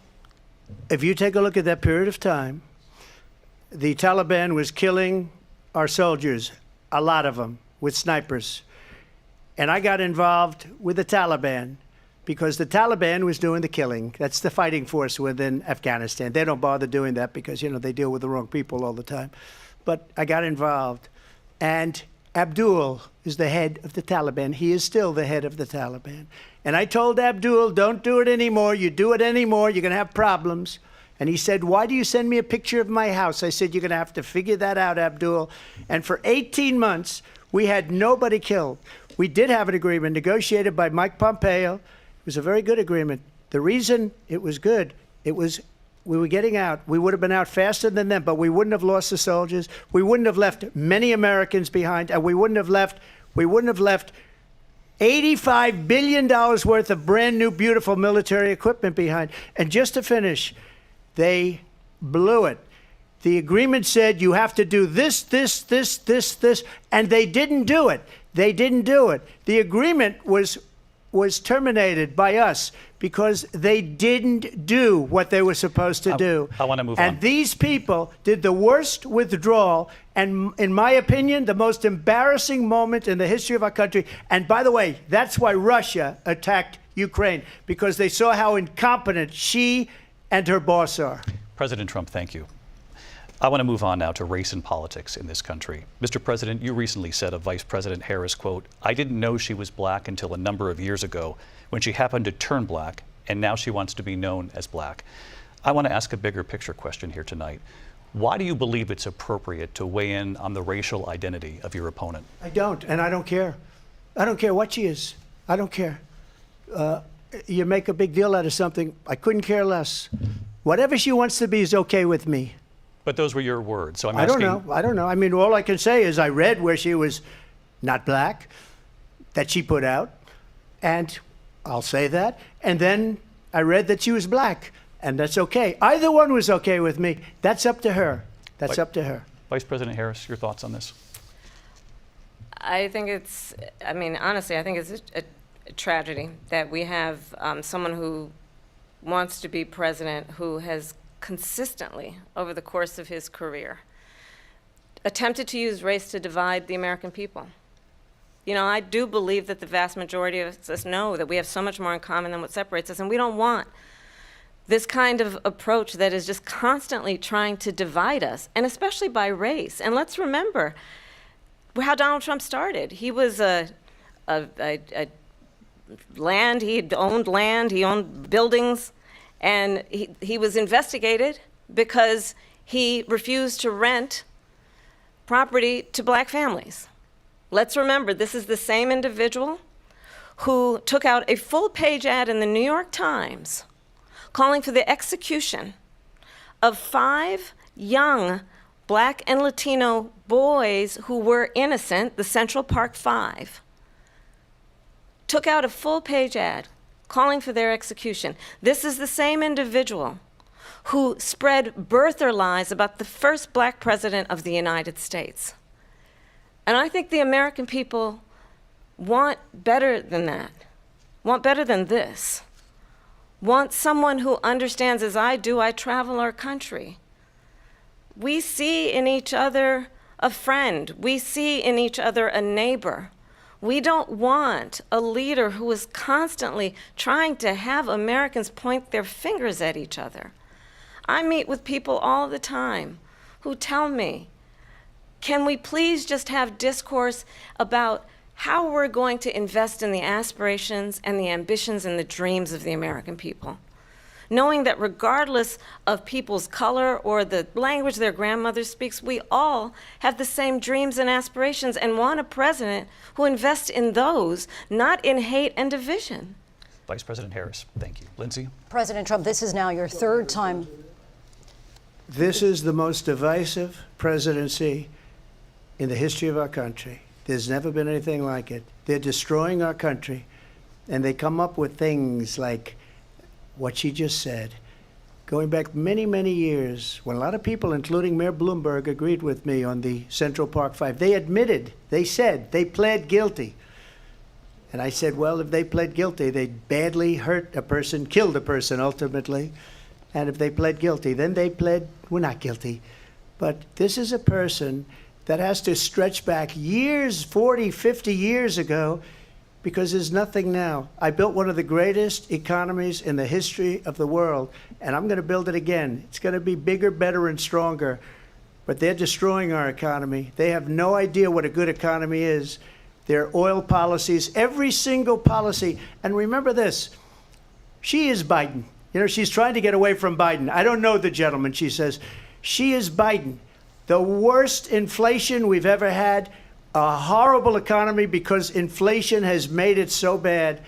if you take a look at that period of time, the Taliban was killing our soldiers, a lot of them, with snipers. And I got involved with the Taliban because the Taliban was doing the killing. That's the fighting force within Afghanistan. They don't bother doing that because, they deal with the wrong people all the time. But I got involved. And Abdul is the head of the Taliban. He is still the head of the Taliban. And I told Abdul, don't do it anymore. You do it anymore, you're going to have problems. And he said, why do you send me a picture of my house? I said, you're going to have to figure that out, Abdul. And for 18 months, we had nobody killed. We did have an agreement negotiated by Mike Pompeo. It was a very good agreement. The reason it was good, we were getting out. We would have been out faster than them, but we wouldn't have lost the soldiers. We wouldn't have left many Americans behind, and we wouldn't have left $85 billion worth of brand new, beautiful military equipment behind. And just to finish, they blew it. The agreement said you have to do this, and they didn't do it. The agreement was terminated by us because they didn't do what they were supposed to do. I want to move on. And these people did the worst withdrawal and, in my opinion, the most embarrassing moment in the history of our country. And by the way, that's why Russia attacked Ukraine, because they saw how incompetent she and her boss are. President Trump, thank you. I want to move on now to race and politics in this country. Mr. President, you recently said of Vice President Harris, quote, I didn't know she was black until a number of years ago when she happened to turn black, and now she wants to be known as black. I want to ask a bigger picture question here tonight. Why do you believe it's appropriate to weigh in on the racial identity of your opponent? I don't, and I don't care. I don't care what she is. I don't care. You make a big deal out of something, I couldn't care less. Whatever she wants to be is okay with me. But those were your words, so I'm asking. I don't know. I mean, all I can say is I read where she was not black, that she put out, and I'll say that. And then I read that she was black, and that's okay. Either one was okay with me. That's up to her. That's up to her. Vice President Harris, your thoughts on this? I think it's, honestly, I think it's a tragedy that we have someone who wants to be president who has consistently, over the course of his career, attempted to use race to divide the American people. I do believe that the vast majority of us know that we have so much more in common than what separates us, and we don't want this kind of approach that is just constantly trying to divide us, and especially by race. And let's remember how Donald Trump started. He was he owned buildings, and he was investigated because he refused to rent property to black families. Let's remember, this is the same individual who took out a full-page ad in the New York Times calling for the execution of 5 young black and Latino boys who were innocent, the Central Park 5. Took out a full-page ad calling for their execution. This is the same individual who spread birther lies about the first black president of the United States. And I think the American people want better than that, want better than this, want someone who understands, as I do, I travel our country. We see in each other a friend. We see in each other a neighbor. We don't want a leader who is constantly trying to have Americans point their fingers at each other. I meet with people all the time who tell me, can we please just have discourse about how we're going to invest in the aspirations and the ambitions and the dreams of the American people? Knowing that regardless of people's color or the language their grandmother speaks, we all have the same dreams and aspirations and want a president who invests in those, not in hate and division. Vice President Harris, thank you. Lindsay? President Trump, this is now your third time. This is the most divisive presidency in the history of our country. There's never been anything like it. They're destroying our country, and they come up with things like what she just said. Going back many, many years, when a lot of people, including Mayor Bloomberg, agreed with me on the Central Park Five, they admitted, they said, they pled guilty. And I said, well, if they pled guilty, they badly hurt a person, killed a person ultimately. And if they pled guilty, then they pled, we're not guilty. But this is a person that has to stretch back years, 40, 50 years ago, because there's nothing now. I built one of the greatest economies in the history of the world, and I'm going to build it again. It's going to be bigger, better, and stronger. But they're destroying our economy. They have no idea what a good economy is. Their oil policies, every single policy. And remember this, she is Biden. You know, she's trying to get away from Biden. I don't know the gentleman, she says. She is Biden. The worst inflation we've ever had, a horrible economy because inflation has made it so bad,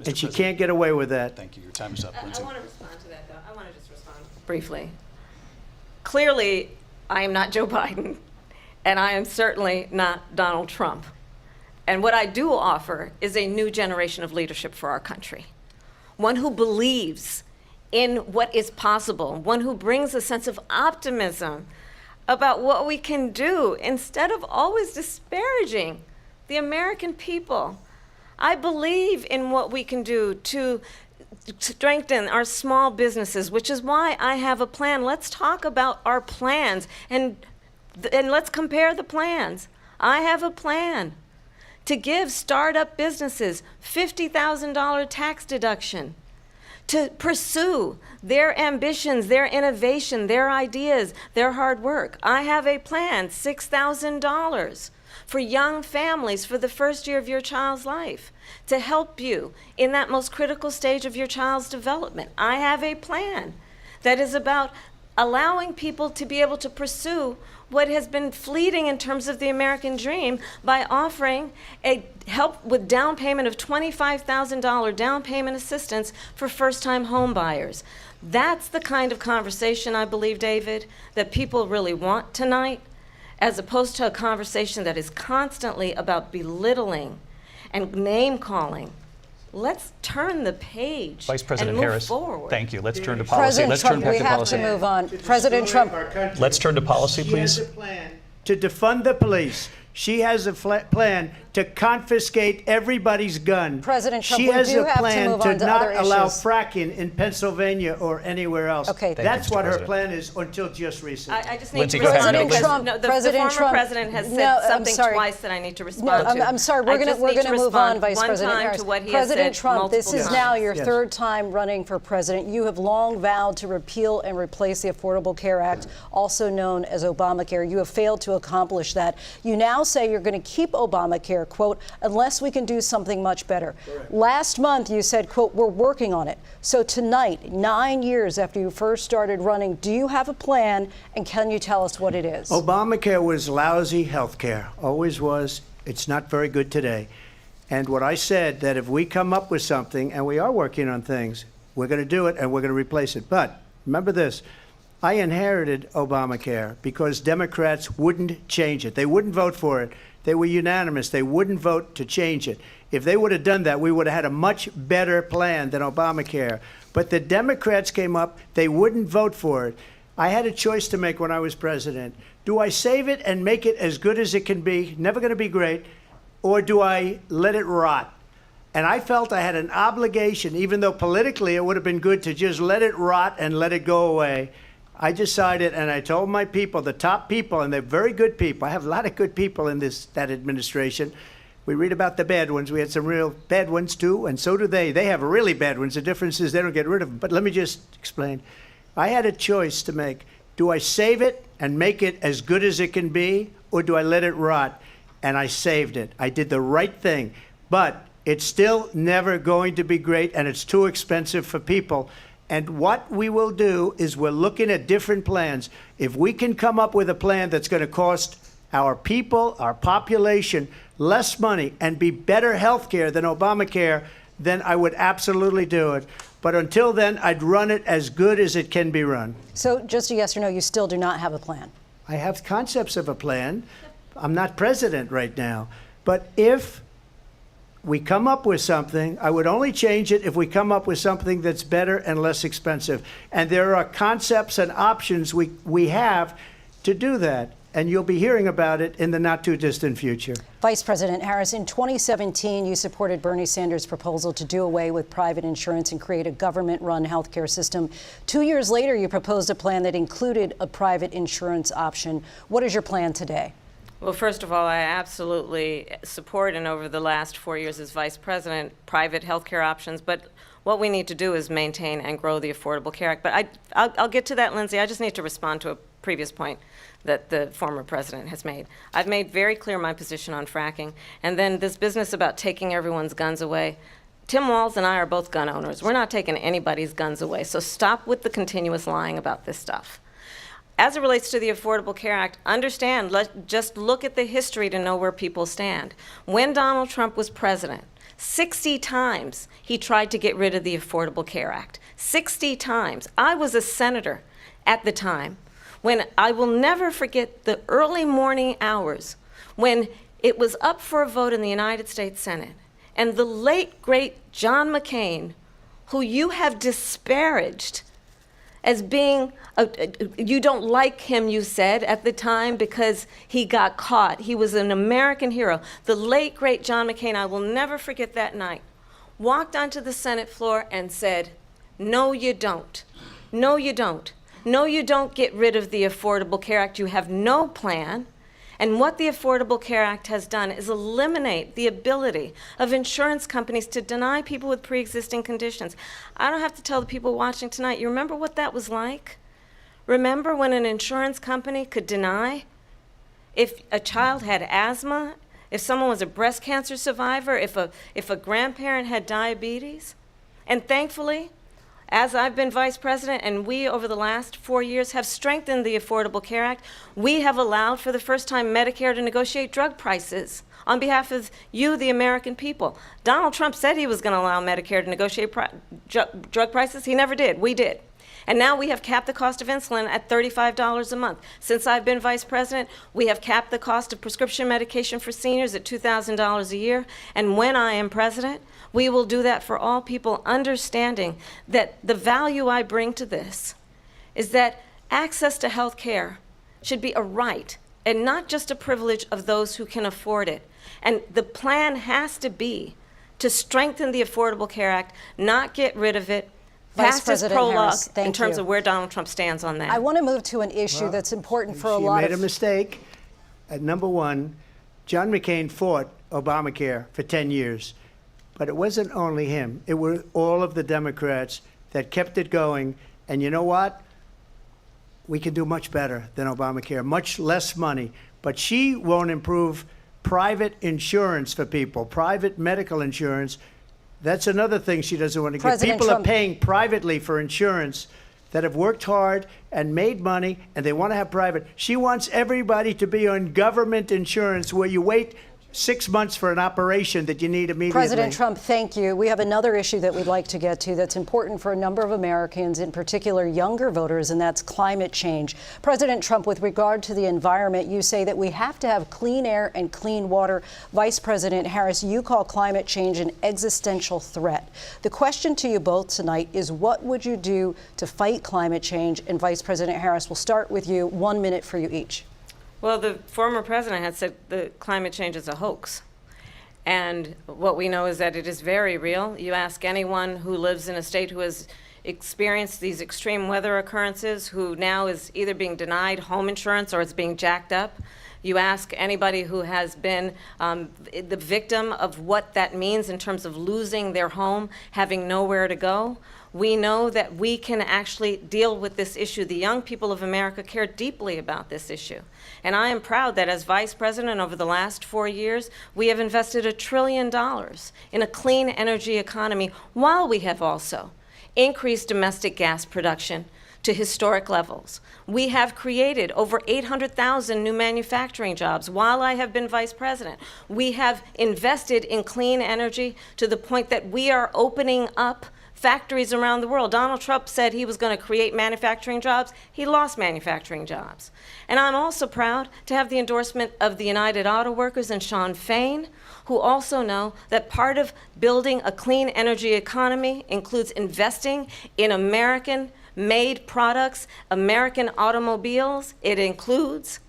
and she can't get away with that. Thank you. Your time is up, Lindsay. I want to respond to that, though. I want to just respond briefly. Clearly, I am not Joe Biden, and I am certainly not Donald Trump. And what I do offer is a new generation of leadership for our country, one who believes in what is possible, one who brings a sense of optimism about what we can do instead of always disparaging the American people. I believe in what we can do to strengthen our small businesses, which is why I have a plan. Let's talk about our plans and let's compare the plans. I have a plan to give startup businesses $50,000 tax deduction, to pursue their ambitions, their innovation, their ideas, their hard work. I have a plan, $6,000 for young families for the first year of your child's life, to help you in that most critical stage of your child's development. I have a plan that is about allowing people to be able to pursue what has been fleeting in terms of the American dream by offering a help with down payment of $25,000 down payment assistance for first-time home buyers. That's the kind of conversation, I believe, David, that people really want tonight, as opposed to a conversation that is constantly about belittling and name-calling. Let's turn the page Vice President and move Harris, forward. Thank you. Let's turn to policy. President Let's Trump, turn we back to have policy. to move on. President Trump, Let's turn to policy, please. She has a plan to defund the police. She has a plan to confiscate everybody's gun. President Trump, she we has do a have to plan move to on to not other allow issues. fracking in Pennsylvania or anywhere else. Okay. Thank That's you, Mr. what her President. plan is until just recently. I just need Lindsay, to go ahead. respond President because Trump, no, the President former Trump, president has said no, I'm something sorry. twice that I need to No, respond to. I'm sorry. We're I just going need to move on, respond Vice one President time Harris. to what he President has said Trump, this multiple is times. now your Yes. third time running for president. You have long vowed to repeal and replace the Affordable Care Act, also known as Obamacare. You have failed to accomplish that. You now say you're going to keep Obamacare, quote, unless we can do something much better. Correct. Last month, you said, quote, we're working on it. So tonight, 9 years after you first started running, do you have a plan, and can you tell us what it is? Obamacare was lousy health care, always was. It's not very good today. And what I said, that if we come up with something, and we are working on things, we're going to do it and we're going to replace it. But remember this, I inherited Obamacare because Democrats wouldn't change it. They wouldn't vote for it. They were unanimous. They wouldn't vote to change it. If they would have done that, we would have had a much better plan than Obamacare. But the Democrats came up. They wouldn't vote for it. I had a choice to make when I was president. Do I save it and make it as good as it can be, never going to be great, or do I let it rot? And I felt I had an obligation, even though politically it would have been good to just let it rot and let it go away. I decided, and I told my people, the top people, and they're very good people. I have a lot of good people in that administration. We read about the bad ones. We had some real bad ones too, and so do they. They have really bad ones. The difference is they don't get rid of them. But let me just explain. I had a choice to make. Do I save it and make it as good as it can be, or do I let it rot? And I saved it. I did the right thing. But it's still never going to be great, and it's too expensive for people. And what we will do is we're looking at different plans. If we can come up with a plan that's going to cost our people, our population, less money and be better health care than Obamacare, then I would absolutely do it. But until then, I'd run it as good as it can be run. So just a yes or no, you still do not have a plan? I have concepts of a plan. I'm not president right now. But if we come up with something, I would only change it if we come up with something that's better and less expensive. And there are concepts and options we have to do that. And you'll be hearing about it in the not too distant future. Vice President Harris, in 2017, you supported Bernie Sanders' proposal to do away with private insurance and create a government-run healthcare system. 2 years later, you proposed a plan that included a private insurance option. What is your plan today? Well, first of all, I absolutely support, and over the last 4 years as vice president, private health care options. But what we need to do is maintain and grow the Affordable Care Act. But I'll get to that, Lindsay. I just need to respond to a previous point that the former president has made. I've made very clear my position on fracking. And then this business about taking everyone's guns away. Tim Walz and I are both gun owners. We're not taking anybody's guns away. So stop with the continuous lying about this stuff. As it relates to the Affordable Care Act, understand, just look at the history to know where people stand. When Donald Trump was president, 60 times he tried to get rid of the Affordable Care Act. 60 times. I was a senator at the time when I will never forget the early morning hours when it was up for a vote in the United States Senate. And the late, great John McCain, who you have disparaged as being, you don't like him, you said, at the time because he got caught. He was an American hero. The late, great John McCain, I will never forget that night, walked onto the Senate floor and said, no, you don't. No, you don't. No, you don't get rid of the Affordable Care Act. You have no plan. And what the Affordable Care Act has done is eliminate the ability of insurance companies to deny people with pre-existing conditions. I don't have to tell the people watching tonight, you remember what that was like? Remember when an insurance company could deny if a child had asthma, if someone was a breast cancer survivor, if a grandparent had diabetes? And thankfully, as I've been vice president, and we over the last 4 years have strengthened the Affordable Care Act, we have allowed for the first time Medicare to negotiate drug prices on behalf of you, the American people. Donald Trump said he was going to allow Medicare to negotiate drug prices. He never did. We did. And now we have capped the cost of insulin at $35 a month. Since I've been vice president, we have capped the cost of prescription medication for seniors at $2,000 a year. And when I am president, we will do that for all people, understanding that the value I bring to this is that access to health care should be a right and not just a privilege of those who can afford it. And the plan has to be to strengthen the Affordable Care Act, not get rid of it, Vice pass as President prologue Harris, thank in terms you. of where Donald Trump stands on that. I want to move to an issue that's important for a lot She made of... a mistake. Number one, John McCain fought Obamacare for 10 years. But it wasn't only him. It were all of the Democrats that kept it going. And you know what? We can do much better than Obamacare, much less money. But she won't improve private insurance for people, private medical insurance. That's another thing she doesn't want to get. People Trump are paying privately for insurance that have worked hard and made money, and they want to have private. She wants everybody to be on government insurance where you wait 6 months for an operation that you need immediately. President Trump, thank you. We have another issue that we'd like to get to that's important for a number of Americans, in particular younger voters, and that's climate change. President Trump, with regard to the environment, you say that we have to have clean air and clean water. Vice President Harris, you call climate change an existential threat. The question to you both tonight is, what would you do to fight climate change? And Vice President Harris, we'll start with you. 1 minute for you each. Well, the former president had said that climate change is a hoax. And what we know is that it is very real. You ask anyone who lives in a state who has experienced these extreme weather occurrences, who now is either being denied home insurance or it's being jacked up. You ask anybody who has been the victim of what that means in terms of losing their home, having nowhere to go. We know that we can actually deal with this issue. The young people of America care deeply about this issue. And I am proud that as vice president over the last 4 years, we have invested $1 trillion in a clean energy economy, while we have also increased domestic gas production to historic levels. We have created over 800,000 new manufacturing jobs while I have been vice president. We have invested in clean energy to the point that we are opening up factories around the world. Donald Trump said he was going to create manufacturing jobs. He lost manufacturing jobs. And I'm also proud to have the endorsement of the United Auto Workers and Sean Fain, who also know that part of building a clean energy economy includes investing in American-made products, American automobiles. It includes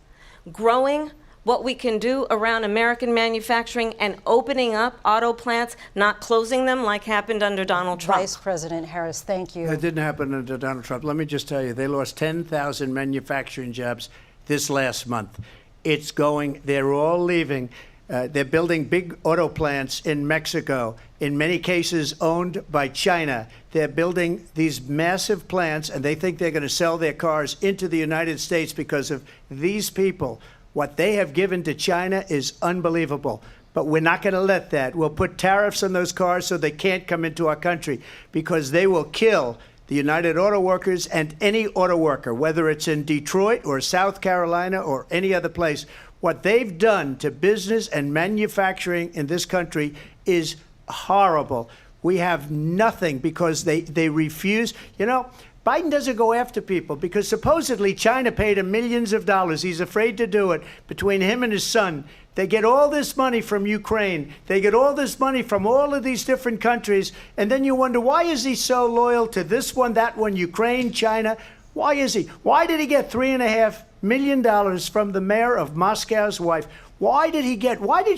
growing what we can do around American manufacturing and opening up auto plants, not closing them like happened under Donald Trump. Vice President Harris, thank you. That didn't happen under Donald Trump. Let me just tell you, they lost 10,000 manufacturing jobs this last month. It's going, they're all leaving. They're building big auto plants in Mexico, in many cases owned by China. They're building these massive plants, and they think they're going to sell their cars into the United States because of these people. What they have given to China is unbelievable. But we're not going to let that. We'll put tariffs on those cars so they can't come into our country, because they will kill the United Auto Workers and any auto worker, whether it's in Detroit or South Carolina or any other place. What they've done to business and manufacturing in this country is horrible. We have nothing because they refuse. You know, Biden doesn't go after people because supposedly China paid him millions of dollars. He's afraid to do it. Between him and his son, they get all this money from Ukraine. They get all this money from all of these different countries. And then you wonder, why is he so loyal to this one, that one, Ukraine, China? Why is he? Why did he get $3.5 million from the mayor of Moscow's wife? Why did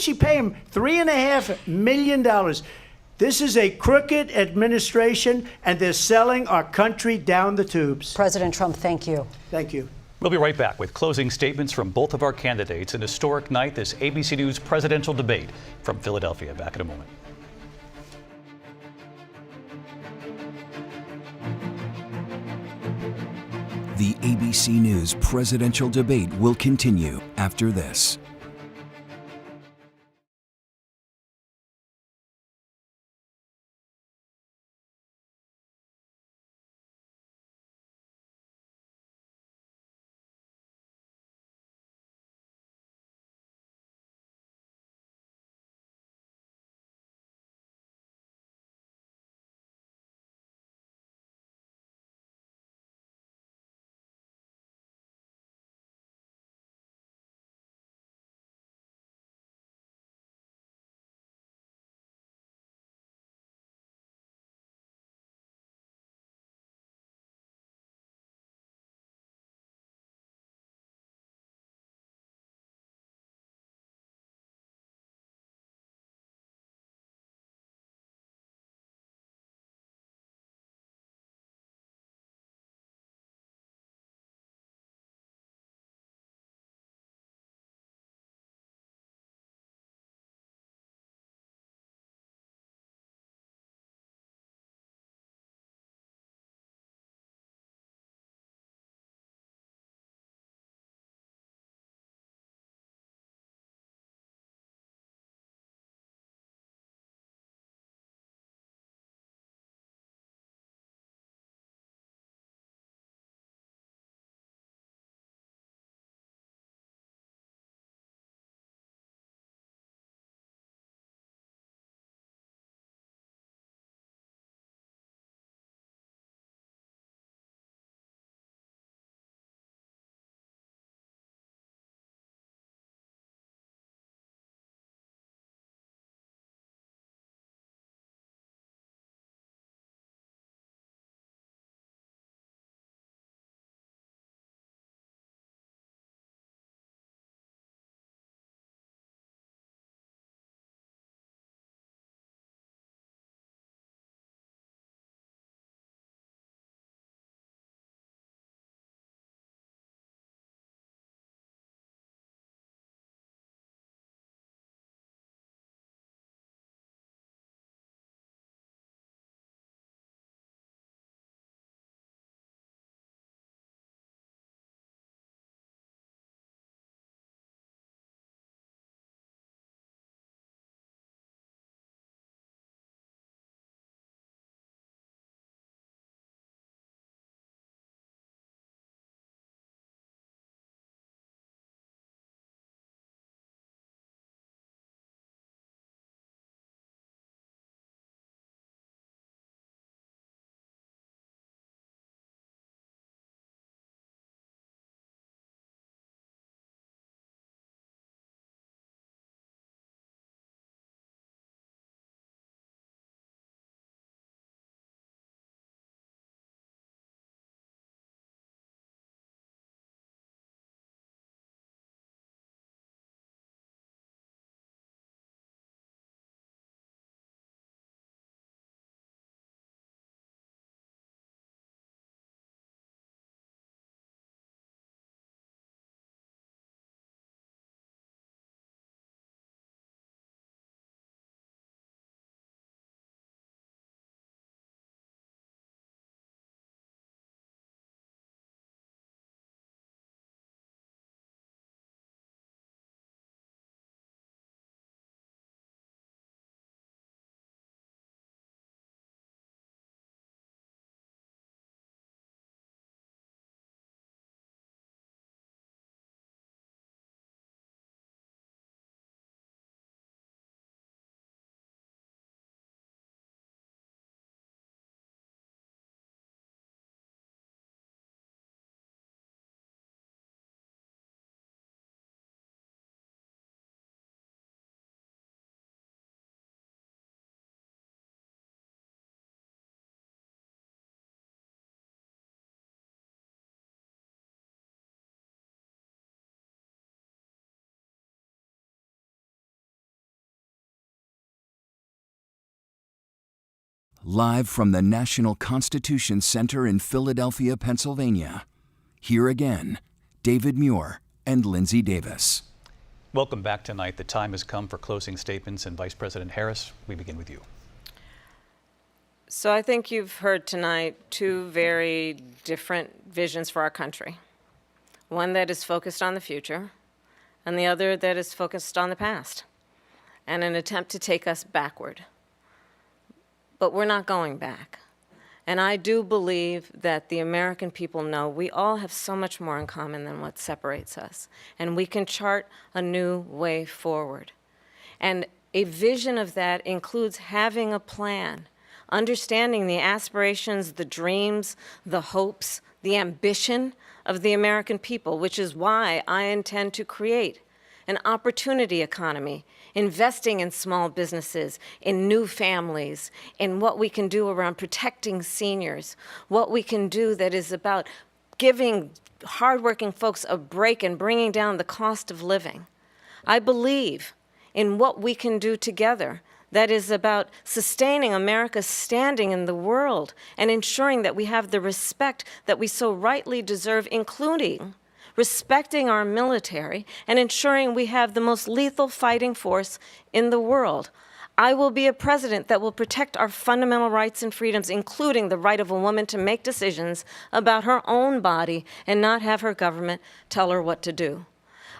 she pay him $3.5 million? This is a crooked administration, and they're selling our country down the tubes. President Trump, thank you. Thank you. We'll be right back with closing statements from both of our candidates. An historic night, this ABC News presidential debate from Philadelphia. Back in a moment. The ABC News presidential debate will continue after this. live from the National Constitution Center in Philadelphia, Pennsylvania. Here again, David Muir and Lindsay Davis. Welcome back tonight. The time has come for closing statements, and Vice President Harris, we begin with you. So I think you've heard tonight two very different visions for our country. One that is focused on the future, and the other that is focused on the past, and an attempt to take us backward. But we're not going back. And I do believe that the American people know we all have so much more in common than what separates us, and we can chart a new way forward. And a vision of that includes having a plan, understanding the aspirations, the dreams, the hopes, the ambition of the American people, which is why I intend to create an opportunity economy, investing in small businesses, in new families, in what we can do around protecting seniors, what we can do that is about giving hardworking folks a break and bringing down the cost of living. I believe in what we can do together that is about sustaining America's standing in the world and ensuring that we have the respect that we so rightly deserve, including respecting our military and ensuring we have the most lethal fighting force in the world. I will be a president that will protect our fundamental rights and freedoms, including the right of a woman to make decisions about her own body and not have her government tell her what to do.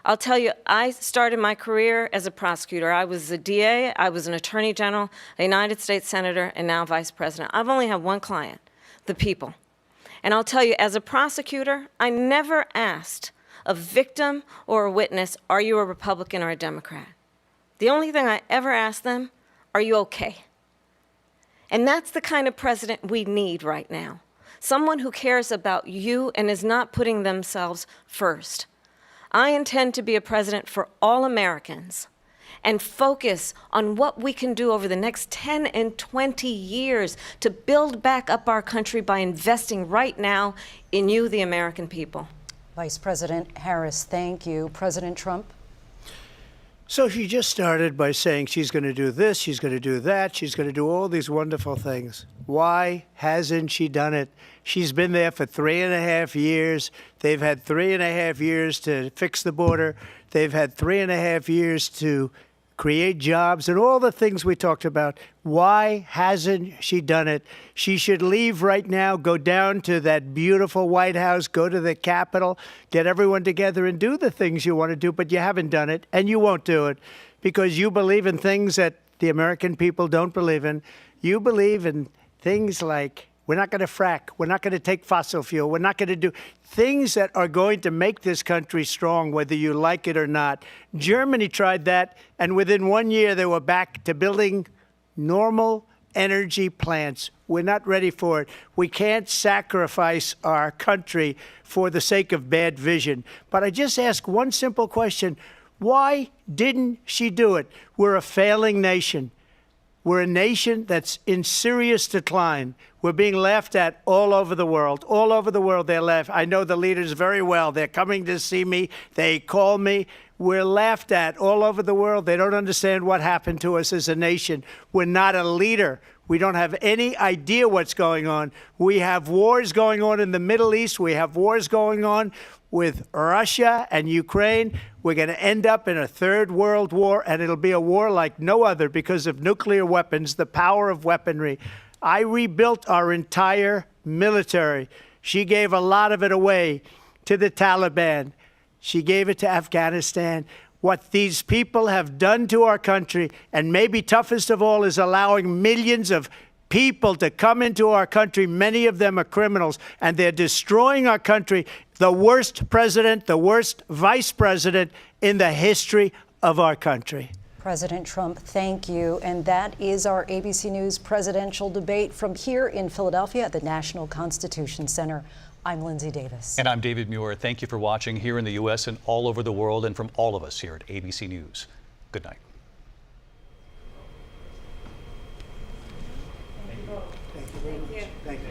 I'll tell you, I started my career as a prosecutor. I was a DA, I was an attorney general, a United States senator, and now vice president. I've only had one client, the people. And I'll tell you, as a prosecutor, I never asked a victim or a witness, are you a Republican or a Democrat? The only thing I ever asked them, are you okay? And that's the kind of president we need right now. Someone who cares about you and is not putting themselves first. I intend to be a president for all Americans and focus on what we can do over the next 10 and 20 years to build back up our country by investing right now in you, the American people. Vice President Harris, thank you. President Trump? So she just started by saying she's going to do this, she's going to do that, she's going to do all these wonderful things. Why hasn't she done it? She's been there for 3.5 years. They've had 3.5 years to fix the border. They've had 3.5 years to create jobs and all the things we talked about. Why hasn't she done it? She should leave right now, go down to that beautiful White House, go to the Capitol, get everyone together and do the things you want to do, but you haven't done it, and you won't do it because you believe in things that the American people don't believe in. You believe in things like we're not going to frack. We're not going to take fossil fuel. We're not going to do things that are going to make this country strong, whether you like it or not. Germany tried that, and within 1 year, they were back to building normal energy plants. We're not ready for it. We can't sacrifice our country for the sake of bad vision. But I just ask one simple question. Why didn't she do it? We're a failing nation. We're a nation that's in serious decline. We're being laughed at all over the world. All over the world, they're laughed. I know the leaders very well. They're coming to see me. They call me. We're laughed at all over the world. They don't understand what happened to us as a nation. We're not a leader. We don't have any idea what's going on. We have wars going on in the Middle East. We have wars going on with Russia and Ukraine. We're going to end up in a third world war, and it'll be a war like no other because of nuclear weapons, the power of weaponry. I rebuilt our entire military. She gave a lot of it away to the Taliban. She gave it to Afghanistan. What these people have done to our country, and maybe toughest of all, is allowing millions of people to come into our country. Many of them are criminals, and they're destroying our country. The worst president, the worst vice president in the history of our country. President Trump, thank you. And that is our ABC News presidential debate from here in Philadelphia at the National Constitution Center. I'm Lindsay Davis. And I'm David Muir. Thank you for watching here in the U.S. and all over the world, and from all of us here at ABC News. Good night. Thank you. Thank you.